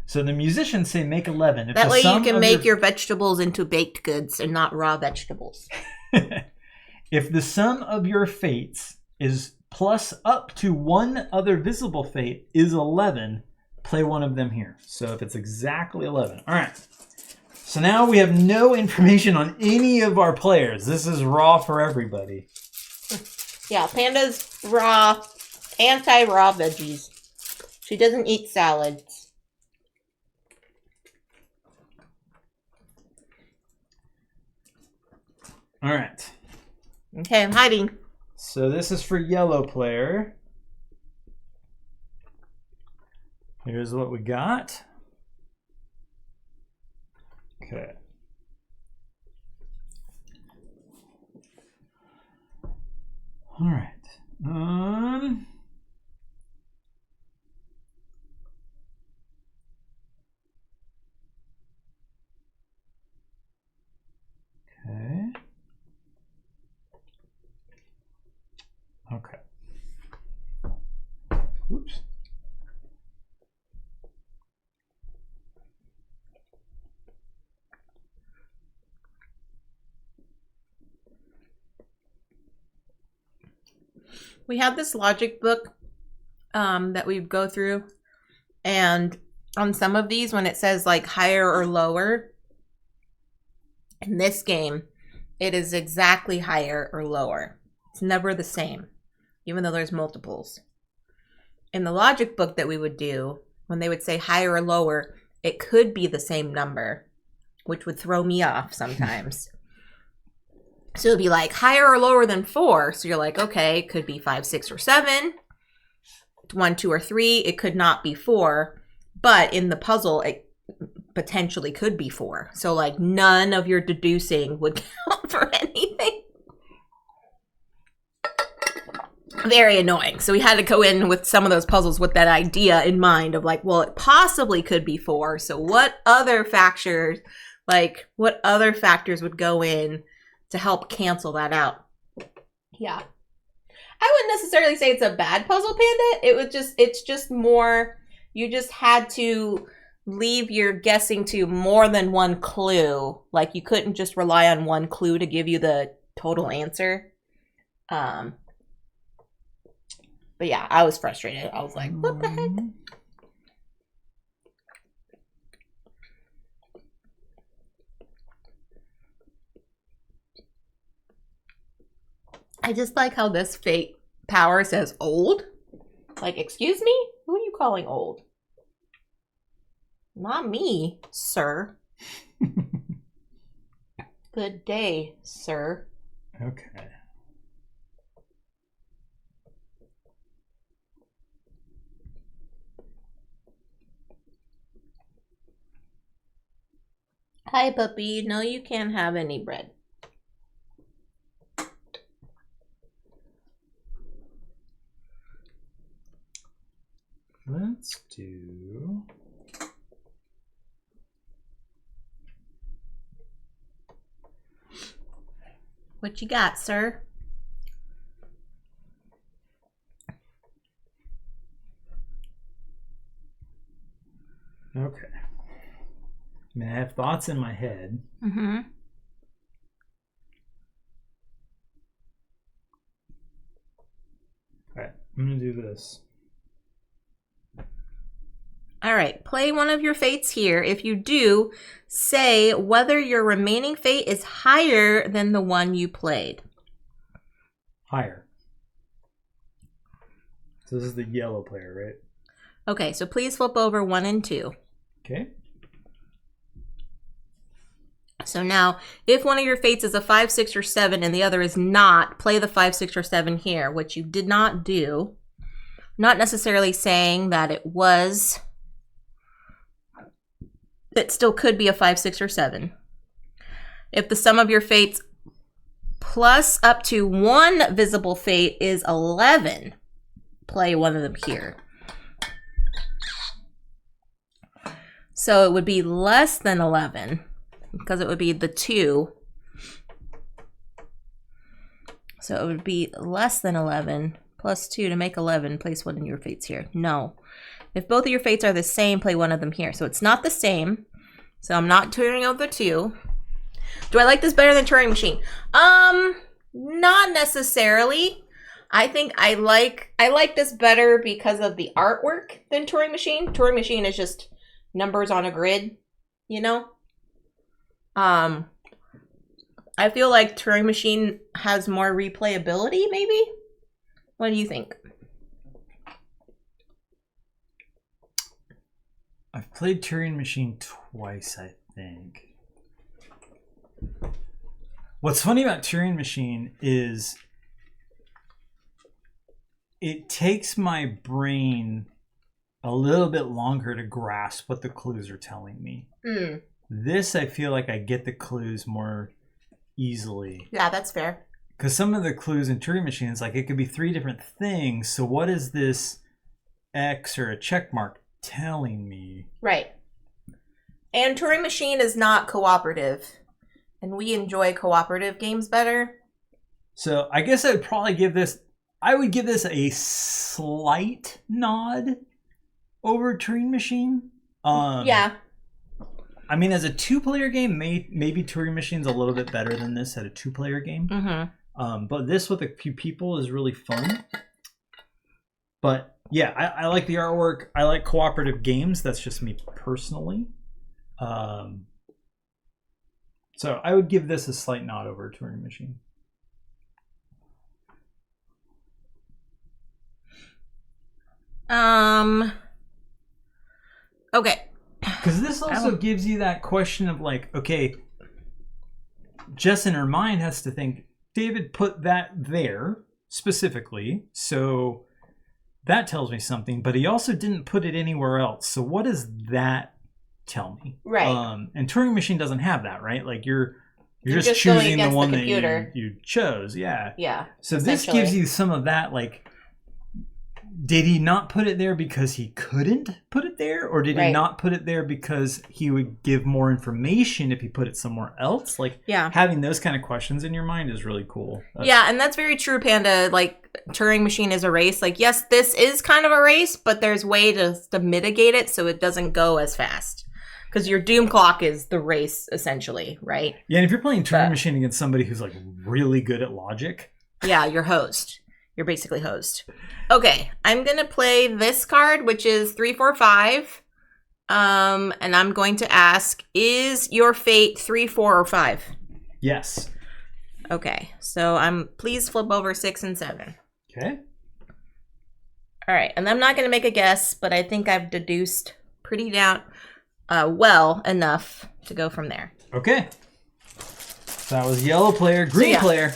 So the musicians say make 11. If that way you can make your vegetables into baked goods and not raw vegetables. If the sum of your fates is plus up to one other visible fate is 11. Play one of them here. So if it's exactly 11. All right. So now we have no information on any of our players. This is raw for everybody. Yeah, Panda's raw, anti-raw veggies. She doesn't eat salads. All right. Okay, I'm hiding. So this is for yellow player. Here's what we got. Okay. All right. Okay. Okay. Oops. We have this logic book that we go through, and on some of these, when it says like higher or lower, in this game, it is exactly higher or lower. It's never the same, even though there's multiples. In the logic book that we would do, when they would say higher or lower, it could be the same number, which would throw me off sometimes. So it'd be like higher or lower than 4. So you're like, okay, it could be 5, 6, or 7. 1, 2, or 3. It could not be 4. But in the puzzle, it potentially could be 4. So like none of your deducing would count for anything. Very annoying. So we had to go in with some of those puzzles with that idea in mind of like, well, it possibly could be 4. So what other factors, what other factors would go in to help cancel that out? Yeah. I wouldn't necessarily say it's a bad puzzle, Panda. It's just more, you just had to leave your guessing to more than one clue. Like you couldn't just rely on one clue to give you the total answer. But yeah, I was frustrated. I was like, what the heck? I just like how this fate power says old. Like, excuse me? Who are you calling old? Not me, sir. Good day, sir. Okay. Hi, puppy. No, you can't have any bread. Let's do... What you got, sir? Okay. I mean, I have thoughts in my head. Mm-hmm. All right, I'm going to do this. All right, play one of your fates here. If you do, say whether your remaining fate is higher than the one you played. Higher. So this is the yellow player, right? Okay, so please flip over 1 and 2. Okay. So now, if one of your fates is a 5, 6, or 7 and the other is not, play the 5, 6, or 7 here, which you did not do. Not necessarily saying that it was... It still could be a 5, 6, or 7. If the sum of your fates plus up to 1 visible fate is 11, play one of them here. So it would be less than 11 because it would be the 2. So it would be less than 11 plus 2 to make 11. Place one of your fates here. No. If both of your fates are the same, play one of them here. So it's not the same. So I'm not turning out the 2. Do I like this better than Turing Machine? Not necessarily. I think I like this better because of the artwork than Turing Machine. Turing Machine is just numbers on a grid, you know? I feel like Turing Machine has more replayability, maybe? What do you think? I've played Turing Machine twice, I think. What's funny about Turing Machine is it takes my brain a little bit longer to grasp what the clues are telling me. This, I feel like I get the clues more easily. Yeah, that's fair. Because some of the clues in Turing Machine is like it could be 3 different things. So what is this X or a check mark telling me? Right. And Turing Machine is not cooperative. And we enjoy cooperative games better. So I guess I would probably give this... I would give this a slight nod over Turing Machine. Yeah. I mean, as a 2-player game, maybe Turing Machine's a little bit better than this at a 2-player game. Mm-hmm. But this with a few people is really fun. But yeah, I like the artwork. I like cooperative games. That's just me personally. So I would give this a slight nod over Turing Machine. Okay. Because this also gives you that question of like, okay, Jess in her mind has to think, David put that there specifically, so that tells me something, but he also didn't put it anywhere else. So what does that tell me? Right. And Turing Machine doesn't have that, right? Like you're just choosing the one that you chose. Yeah. Yeah. So this gives you some of that, like, did he not put it there because he couldn't put it there? Or did he not put it there because he would give more information if he put it somewhere else? Like, having those kind of questions in your mind is really cool. And that's very true, Panda. Like, Turing Machine is a race. Like, yes, this is kind of a race, but there's way to mitigate it so it doesn't go as fast. Because your doom clock is the race, essentially, right? Yeah, and if you're playing Turing Machine against somebody who's, like, really good at logic... Yeah, you're host. You're basically host. Okay, I'm going to play this card, which is 3, 4, 5. And I'm going to ask, is your fate 3, 4, or 5? Yes. Okay, so please flip over 6 and 7. Okay. All right, and I'm not going to make a guess, but I think I've deduced pretty well enough to go from there. Okay. So that was yellow player, green player.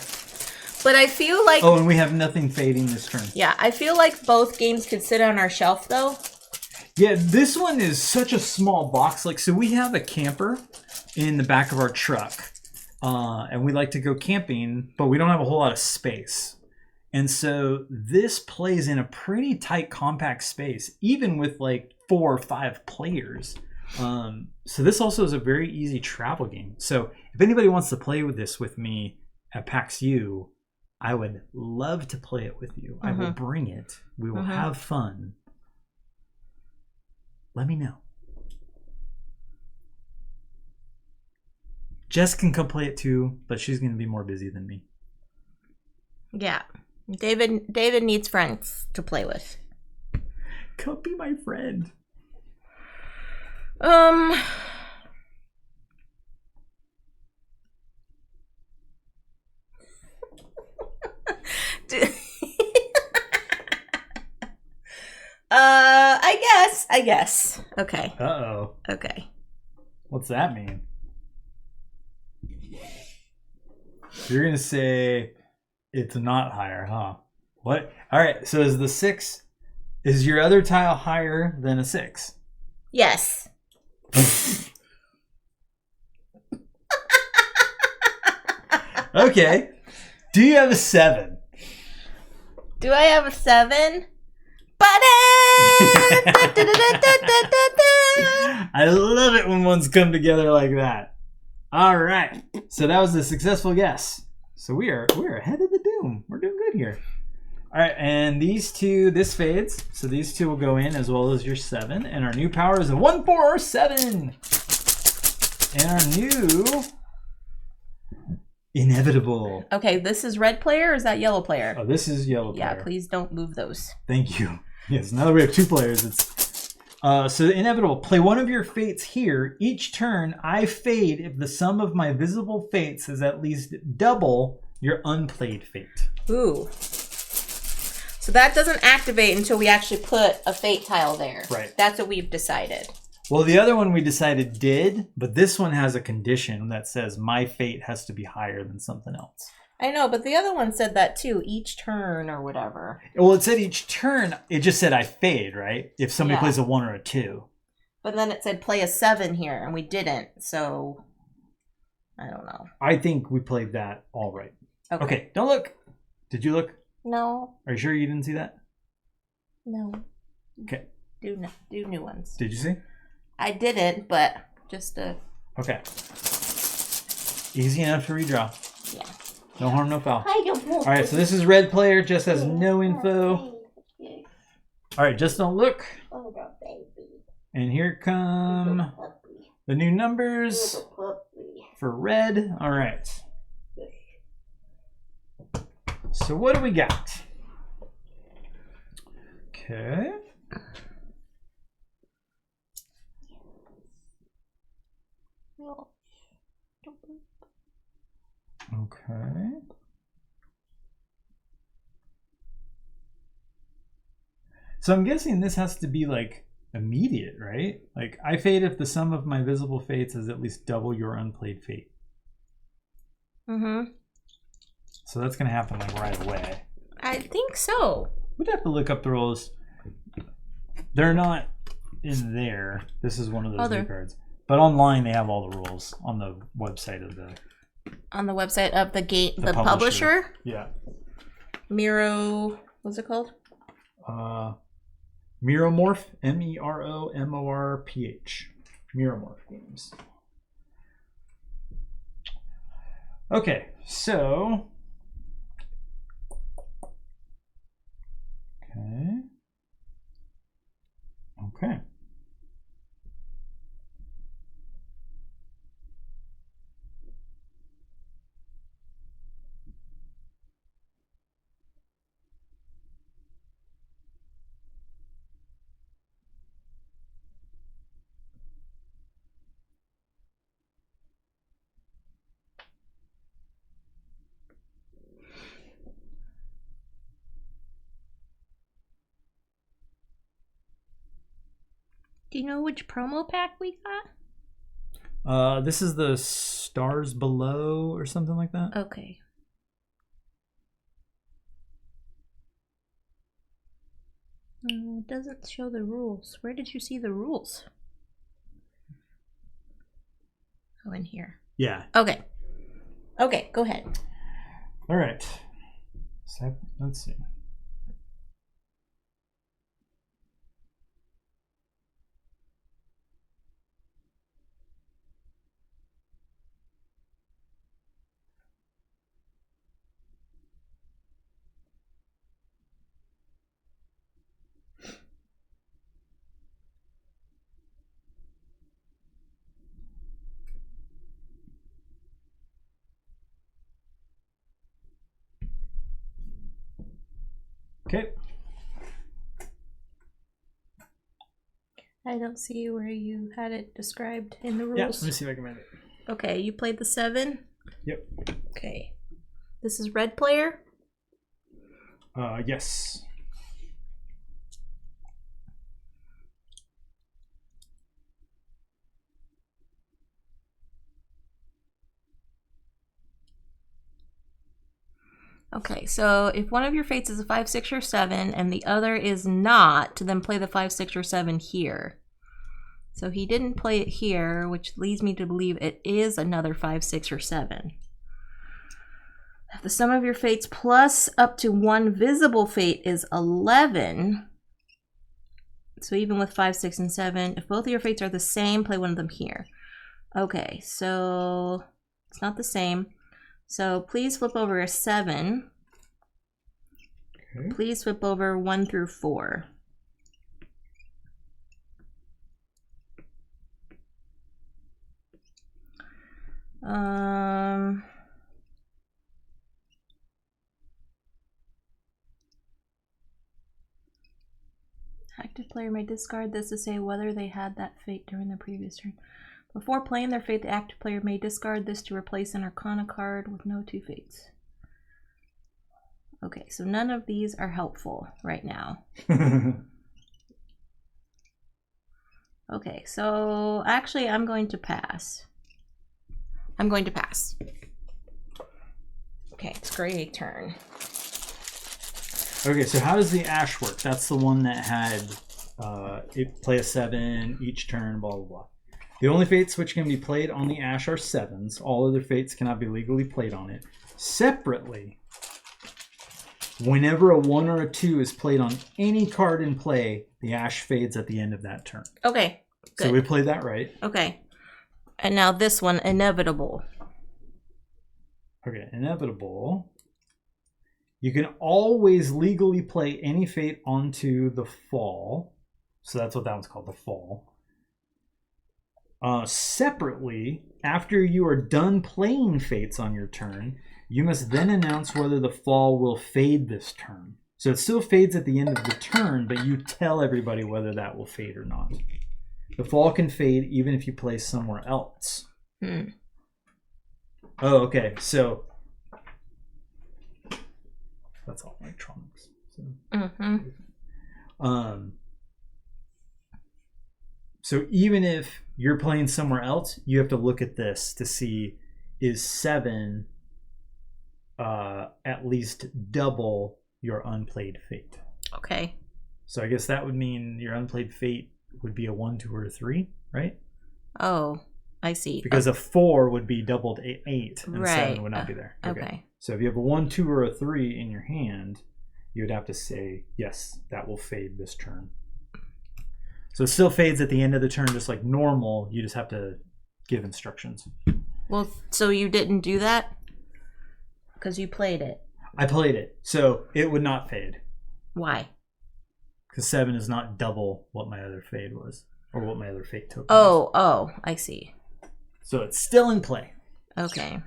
But I feel like... Oh, and we have nothing fading this turn. Yeah, I feel like both games could sit on our shelf, though. Yeah, this one is such a small box. Like, so we have a camper in the back of our truck. And we like to go camping, but we don't have a whole lot of space. And so this plays in a pretty tight, compact space, even with like 4 or 5 players. So this also is a very easy travel game. So if anybody wants to play with this with me at PAX U, I would love to play it with you. I will bring it. We will have fun. Let me know. Jess can come play it too, but she's going to be more busy than me. Yeah. David needs friends to play with. Come be my friend. I guess. Okay. Uh-oh. Okay. What's that mean? You're going to say it's not higher, huh? What? All right, so is the 6, is your other tile higher than a 6? Yes. Okay. Do you have a 7? Do I have a 7? I love it when ones come together like that. All right. So that was a successful guess. So we're ahead of the doom. We're doing good here. All right, and these two, this fades. So these two will go in as well as your 7. And our new power is a 1, 4, or 7. And our new Inevitable. Okay, this is red player or is that yellow player? Oh, this is yellow player. Yeah, please don't move those. Thank you. Yes, now that we have 2 players, it's... so the inevitable. Play one of your fates here. Each turn, I fade if the sum of my visible fates is at least double your unplayed fate. Ooh. So that doesn't activate until we actually put a fate tile there. Right. That's what we've decided. Well, the other one we decided did, but this one has a condition that says my fate has to be higher than something else. I know, but the other one said that too, each turn or whatever. Well, it said each turn, it just said I fade, right? If somebody Yeah. plays a 1 or a 2. But then it said play a 7 here, and we didn't, so I don't know. I think we played that all right. Okay. Okay, don't look. Did you look? No. Are you sure you didn't see that? No. Okay. Do new ones. Did you see? I didn't, but just Okay. Easy enough to redraw. yeah. No harm, no foul. I don't know. All right, so this is red player. Just has no info. All right, just don't look. And here come the new numbers for red. All right. So what do we got? Okay. Okay. So I'm guessing this has to be like immediate, right? Like I fade if the sum of my visible fates is at least double your unplayed fate. Mm-hmm. So that's gonna happen like right away. I think so. We'd have to look up the rules. They're not in there. This is one of those new cards. But online they have all the rules on the website of the game, the publisher. Yeah. Miro, what's it called? Miromorph, MEROMORPH. Miromorph Games. Okay, so Okay. Do you know which promo pack we got? This is the Stars Below or something like that. Okay. It doesn't show the rules. Where did you see the rules? Oh, in here. Yeah. Okay. Okay, go ahead. All right. So, let's see. Okay. I don't see where you had it described in the rules. Yeah, let me see if I can find it. Okay, you played the 7? Yep. Okay. This is red player? Yes. Okay, so if one of your fates is a 5, 6, or 7, and the other is not, then play the 5, 6, or 7 here. So he didn't play it here, which leads me to believe it is another 5, 6, or 7. If the sum of your fates plus up to one visible fate is 11, so even with 5, 6, and 7, if both of your fates are the same, play one of them here. Okay, so it's not the same. So please flip over a 7. Okay. Please flip over 1 through 4. active player may discard this to say whether they had that fate during the previous turn. Before playing their fate, the active player may discard this to replace an Arcana card with no 2 fates. Okay, so none of these are helpful right now. Okay, so actually I'm going to pass. Okay, it's Grey turn. Okay, so how does the Ash work? That's the one that had it play a 7 each turn, blah, blah, blah. The only fates which can be played on the Ash are 7s. All other fates cannot be legally played on it. Separately, whenever a 1 or a 2 is played on any card in play, the Ash fades at the end of that turn. Okay, good. So we played that right. Okay. And now this one, Inevitable. Okay, Inevitable. You can always legally play any fate onto the fall. So that's what that one's called, the fall. Separately, after you are done playing fates on your turn, you must then announce whether the fall will fade this turn. So it still fades at the end of the turn, but you tell everybody whether that will fade or not. The fall can fade even if you play somewhere else. Oh, okay. So that's all electronics. So, so even if you're playing somewhere else, you have to look at this to see, is 7 at least double your unplayed fate. Okay. So I guess that would mean your unplayed fate would be a 1, 2, or a 3, right? Oh, I see. Because a 4 would be doubled 8, and right. 7 would not be there. Okay. So if you have a 1, 2, or a 3 in your hand, you would have to say, yes, that will fade this turn. So it still fades at the end of the turn just like normal. You just have to give instructions. Well, so you didn't do that? Because you played it. I played it. So it would not fade. Why? Because 7 is not double what my other fade was. Or what my other fate token was. was. Oh, I see. So it's still in play. Okay.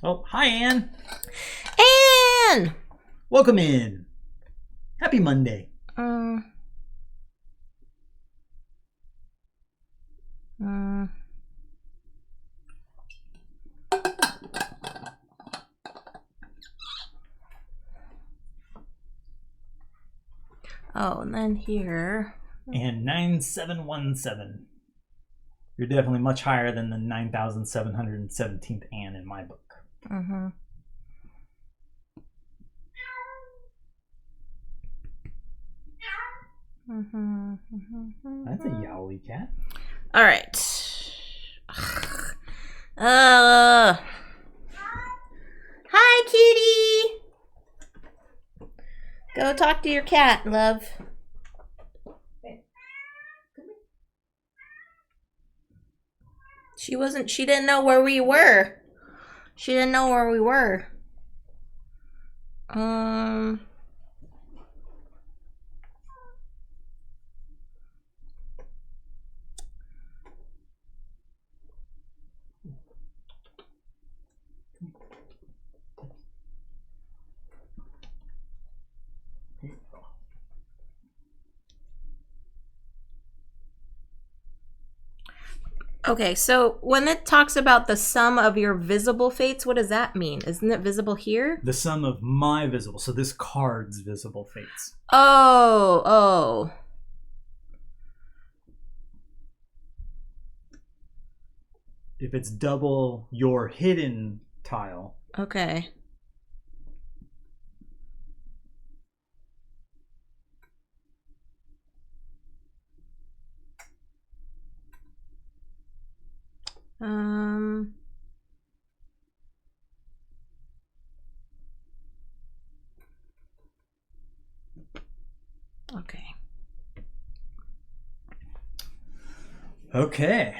Oh, hi, Anne. Anne! Welcome in. Happy Monday. Oh, and then here. And 9717. You're definitely much higher than the 9,717th Anne in my book. That's a yowly cat. All right. Hi, kitty. Go talk to your cat, love. She didn't know where we were. Okay, so when it talks about the sum of your visible fates, what does that mean? Isn't it visible here? The sum of my visible. So this card's visible fates. Oh. If it's double your hidden tile. Okay. Okay.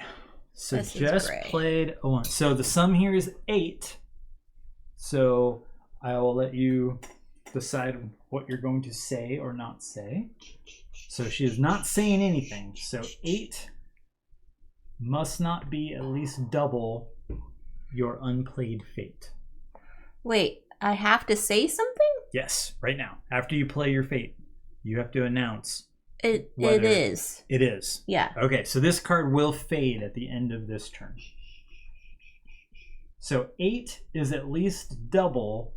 So Jess played a 1. So the sum here is 8. So I will let you decide what you're going to say or not say. So she is not saying anything. So 8 must not be at least double your unplayed fate. Wait, I have to say something? Yes, right now. After you play your fate, you have to announce It whether is. It is. Yeah. Okay, so this card will fade at the end of this turn. So 8 is at least double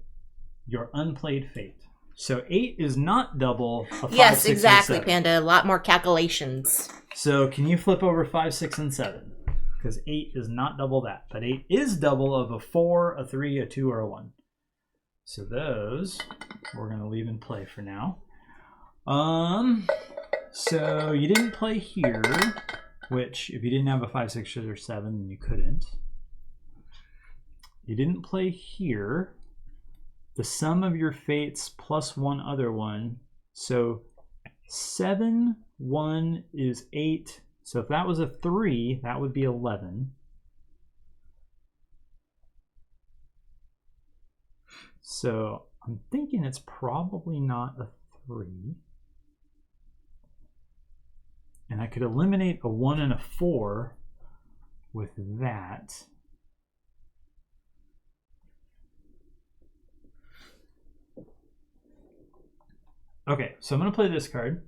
your unplayed fate. So 8 is not double a 5, Yes, 6, or exactly, 7. Panda. A lot more calculations. So can you flip over 5, 6, and 7? Because 8 is not double that. But 8 is double of a 4, a 3, a 2, or a 1. So those we're going to leave in play for now. So you didn't play here, which if you didn't have a 5, 6, or 7, then you couldn't. You didn't play here. The sum of your fates plus one other one. So 7, 1 is 8. So if that was a 3, that would be 11. So I'm thinking it's probably not a 3. And I could eliminate a 1 and a 4 with that. Okay, so I'm going to play this card.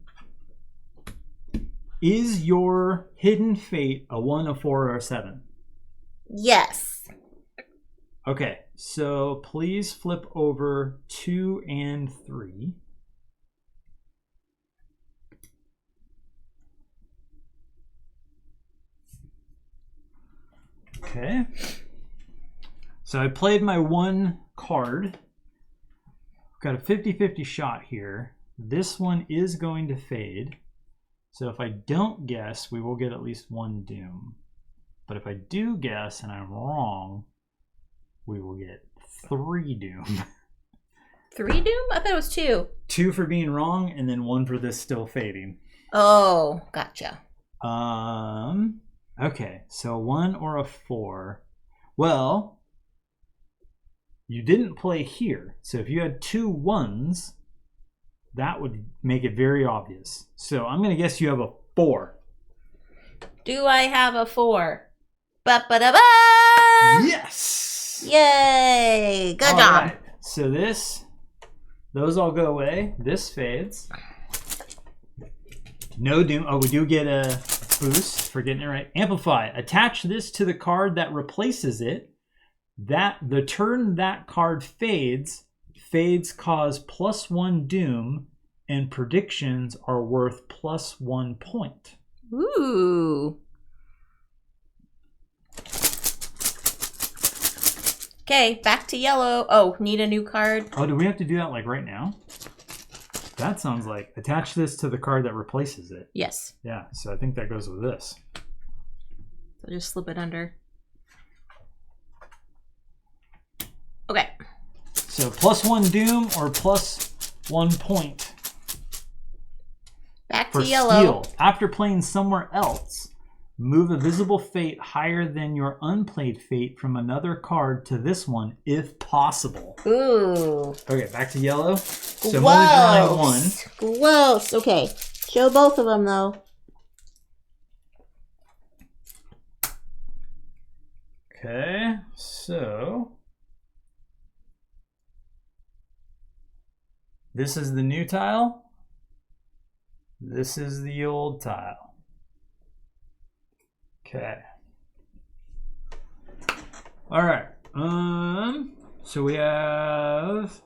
Is your hidden fate a 1, a 4, or a 7? Yes. Okay, so please flip over 2 and 3. Okay. So I played my one card. I've got a 50-50 shot here. This one is going to fade. So if I don't guess, we will get at least one doom. But if I do guess and I'm wrong, we will get 3 doom. 3 doom? I thought it was 2. 2 for being wrong, and then 1 for this still fading. Oh, gotcha. Okay, so 1 or a 4. Well, you didn't play here. So if you had 2 1s, that would make it very obvious. So I'm going to guess you have a 4. Do I have a 4? Ba-ba-da-ba! Yes! Yay! Good All job. right. So those all go away. This fades. No doom. Oh, we do get a boost for getting it right. Amplify. Attach this to the card that replaces it. The turn that card fades cause +1 doom, and predictions are worth +1 point. Ooh. Okay, back to yellow. Oh, need a new card? Oh, do we have to do that like right now? That sounds like attach this to the card that replaces it. Yes. Yeah, so I think that goes with this. So just slip it under. Okay. So +1 doom or +1 point. Back For to yellow. steal, after playing somewhere else, move a visible fate higher than your unplayed fate from another card to this one, if possible. Ooh. Okay, back to yellow. So I'm only drawing 1. Gross. Okay. Show both of them, though. Okay, so this is the new tile. This is the old tile. Okay. All right. So we have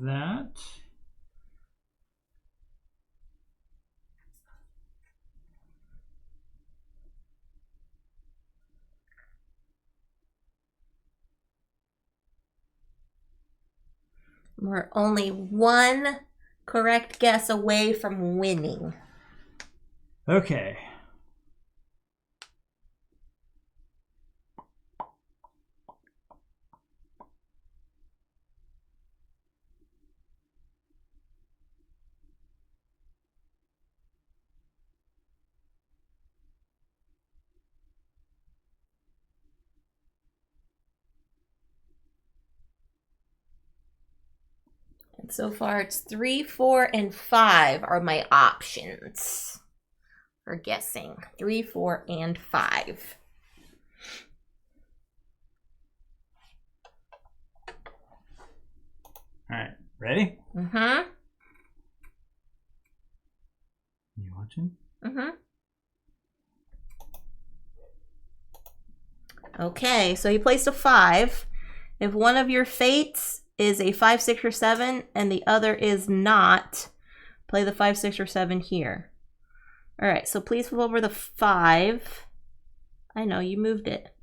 that. We're only one correct guess away from winning. Okay. And so far it's 3, 4, and 5 are my options for guessing. 3, 4, and 5. All right. Ready? Mm-hmm. watching? Mm-hmm. Okay, so you placed a 5. If one of your fates is a 5, 6, or 7, and the other is not, play the 5, 6, or 7 here. All right, so please flip over the 5. I know, you moved it.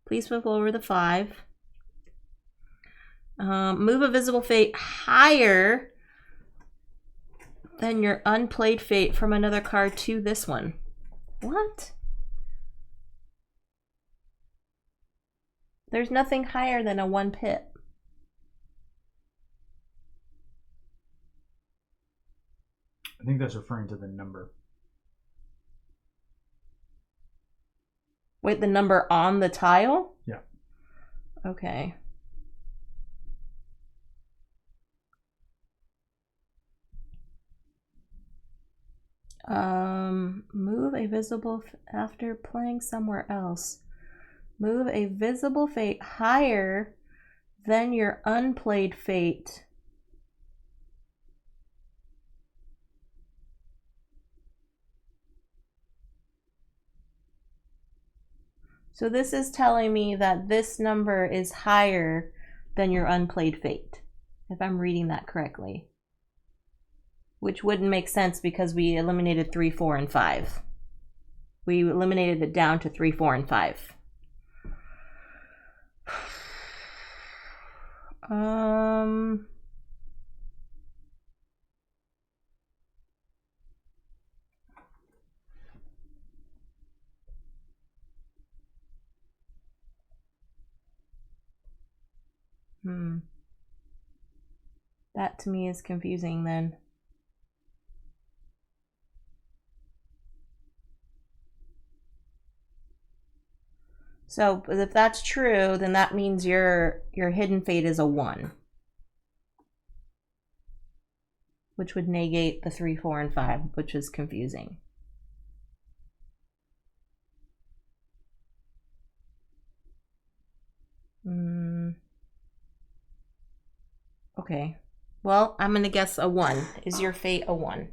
Please flip over the 5. Move a visible fate higher than your unplayed fate from another card to this one. What? There's nothing higher than a 1 pip. I think that's referring to the number. Wait, the number on the tile? Yeah. Okay. Move a visible after playing somewhere else. Move a visible fate higher than your unplayed fate. So this is telling me that this number is higher than your unplayed fate, if I'm reading that correctly. Which wouldn't make sense because we eliminated 3, 4, and 5. We eliminated it down to 3, 4, and 5. That to me is confusing then. So if that's true, then that means your hidden fate is a 1. Which would negate the 3, 4, and 5, which is confusing. Okay. Well, I'm going to guess a 1. Is your fate a 1?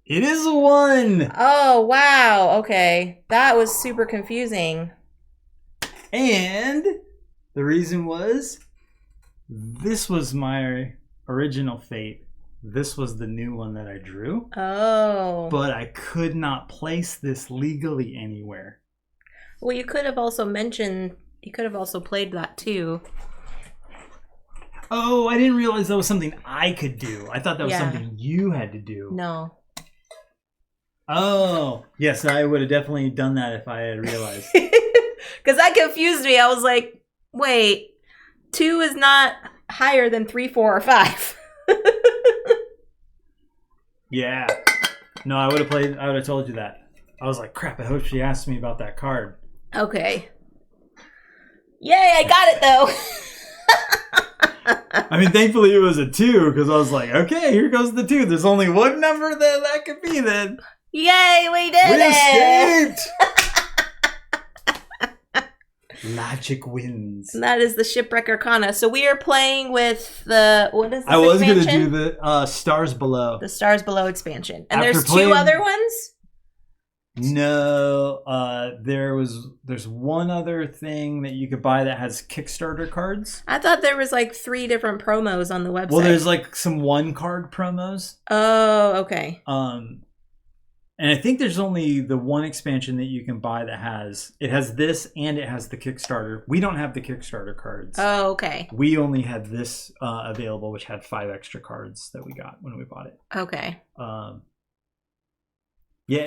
It is a 1! Oh, wow. Okay. That was super confusing. And the reason was, this was my original fate. This was the new one that I drew. Oh. But I could not place this legally anywhere. Well, you could have also mentioned, you could have also played that too. Oh, I didn't realize that was something I could do. I thought that was something you had to do. No. Oh, yes, I would have definitely done that if I had realized. Because that confused me. I was like, wait, 2 is not higher than 3, 4, or 5. Yeah. No, I would have told you that. I was like, crap, I hope she asked me about that card. Okay. Yay, I got it though. I mean, thankfully it was a 2 because I was like, okay, here goes the 2. There's only one number that could be then. Yay, we did it! Magic wins. And that is the Shipwreck Arcana. So we are playing with the, what is this I was going to expansion? do the Stars Below. The Stars Below expansion. And After there's playing- 2 other ones? No, there's one other thing that you could buy that has Kickstarter cards. I thought there was like 3 different promos on the website. Well, there's like some 1-card promos. Oh, okay. And I think there's only the one expansion that you can buy that has this and it has the Kickstarter. We don't have the Kickstarter cards. Oh, okay. We only had this available, which had 5 extra cards that we got when we bought it. Okay. Yeah,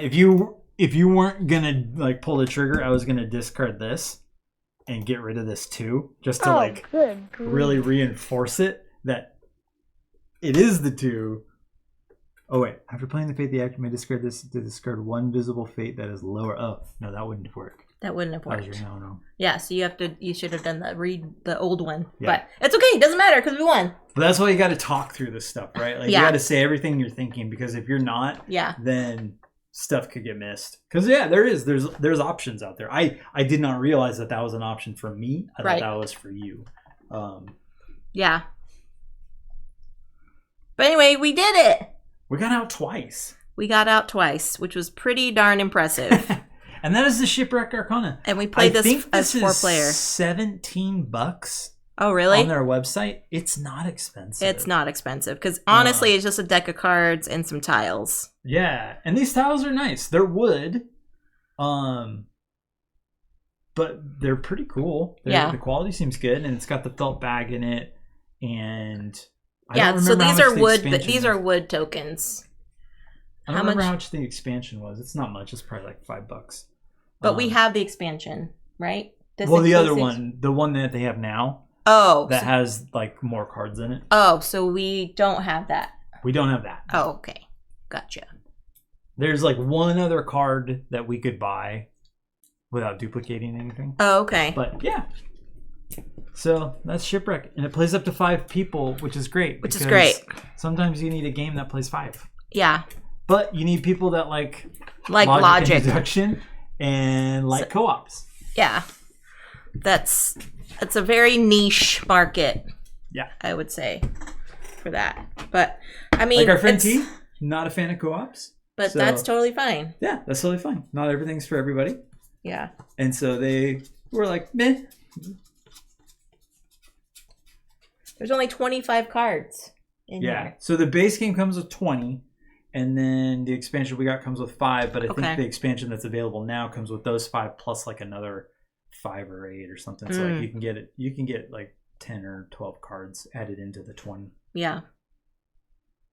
if you weren't gonna like pull the trigger, I was gonna discard this and get rid of this too, just to really reinforce it that it is the 2. Oh wait, after playing the fate, the actor may discard this to discard 1 visible fate that is lower. Oh no, that wouldn't work. That wouldn't have worked. No. Yeah, so you should have done the old one. Yeah. But it's okay, it doesn't matter because we won. But that's why you got to talk through this stuff, right? Like you got to say everything you're thinking, because if you're not, then stuff could get missed. Because there's options out there. I did not realize that was an option for me. I thought that was for you. Yeah. But anyway, we did it. We got out twice. We got out twice, which was pretty darn impressive. And that is the Shipwreck Arcana. And we played this as 4-player. $17 Oh, really? on their website. It's not expensive. It's not expensive because honestly, it's just a deck of cards and some tiles. Yeah, and these tiles are nice. They're wood, but they're pretty cool. The quality seems good, and it's got the felt bag in it. And so these are wood. These are wood tokens. I don't remember how much the expansion was. It's not much. It's probably like $5. But we have the expansion, right? The other one, the one that they have now. Oh, that has like more cards in it. Oh, so we don't have that. We don't have that. Oh, okay, gotcha. There's like one other card that we could buy without duplicating anything. Oh, okay. But yeah. So that's Shipwreck, and it plays up to 5 people, which is great. Which is great. Sometimes you need a game that plays 5. Yeah. But you need people that like logic and deduction and co-ops. Yeah. That's a very niche market. Yeah. I would say for that. But I mean, like our friend T, not a fan of co-ops. But that's totally fine. Yeah, that's totally fine. Not everything's for everybody. Yeah. And so they were like, meh. There's only 25 cards in here. So the base game comes with 20. And then the expansion we got comes with 5, but I think the expansion that's available now comes with those 5 plus like another 5 or 8 or something. So like you can get like 10 or 12 cards added into the 20. Yeah.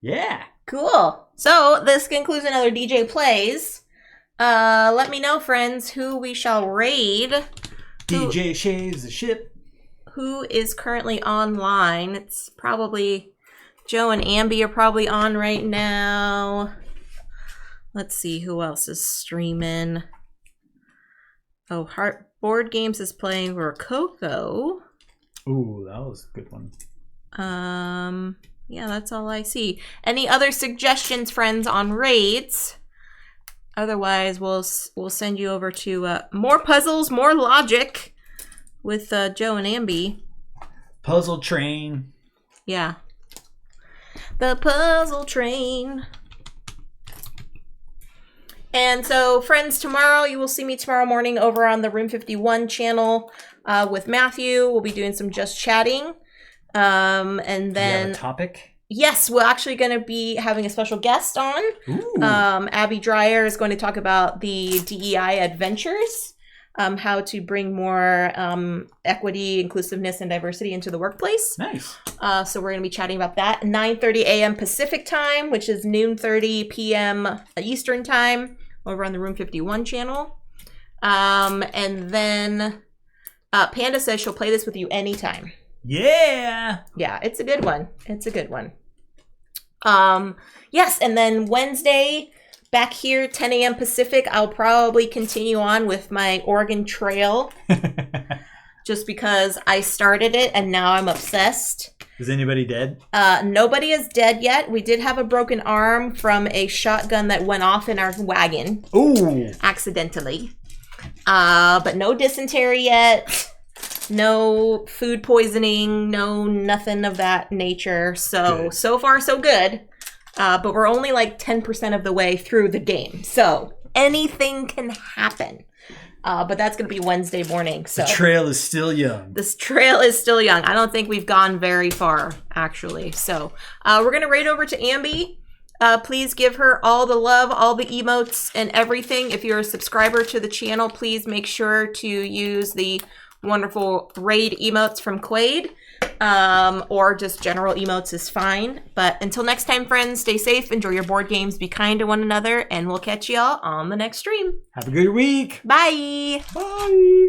Yeah. Cool. So this concludes another DJ Plays. Let me know, friends, who we shall raid. DJ shaves the ship. Who is currently online? It's probably Joe and Ambi are probably on right now. Let's see who else is streaming. Oh, Heart Board Games is playing for Coco. Ooh, that was a good one. Yeah, that's all I see. Any other suggestions, friends, on raids? Otherwise, we'll send you over to more puzzles, more logic with Joe and Ambi. Puzzle train. Yeah. The puzzle train. And so, friends, tomorrow, you will see me tomorrow morning over on the Room 51 channel with Matthew. We'll be doing some just chatting. And then... Do you have a topic? Yes, we're actually going to be having a special guest on. Ooh. Abby Dreyer is going to talk about the DEI adventures. How to bring more equity, inclusiveness, and diversity into the workplace. Nice. So we're going to be chatting about that. 9:30 a.m. Pacific time, which is noon 30 p.m. Eastern time, over on the Room 51 channel. And then Panda says she'll play this with you anytime. Yeah. Yeah, it's a good one. It's a good one. Yes, and then Wednesday... Back here, 10 a.m. Pacific, I'll probably continue on with my Oregon Trail. Just because I started it and now I'm obsessed. Is anybody dead? Nobody is dead yet. We did have a broken arm from a shotgun that went off in our wagon. Ooh. Accidentally. But no dysentery yet. No food poisoning. No nothing of that nature. So far, so good. But we're only like 10% of the way through the game. So anything can happen. But that's going to be Wednesday morning. So the trail is still young. This trail is still young. I don't think we've gone very far, actually. So we're going to raid over to Ambi. Please give her all the love, all the emotes and everything. If you're a subscriber to the channel, please make sure to use the wonderful raid emotes from Quaid. Or just general emotes is fine. But until next time, friends, stay safe, enjoy your board games, be kind to one another, and we'll catch y'all on the next stream. Have a good week. Bye. Bye.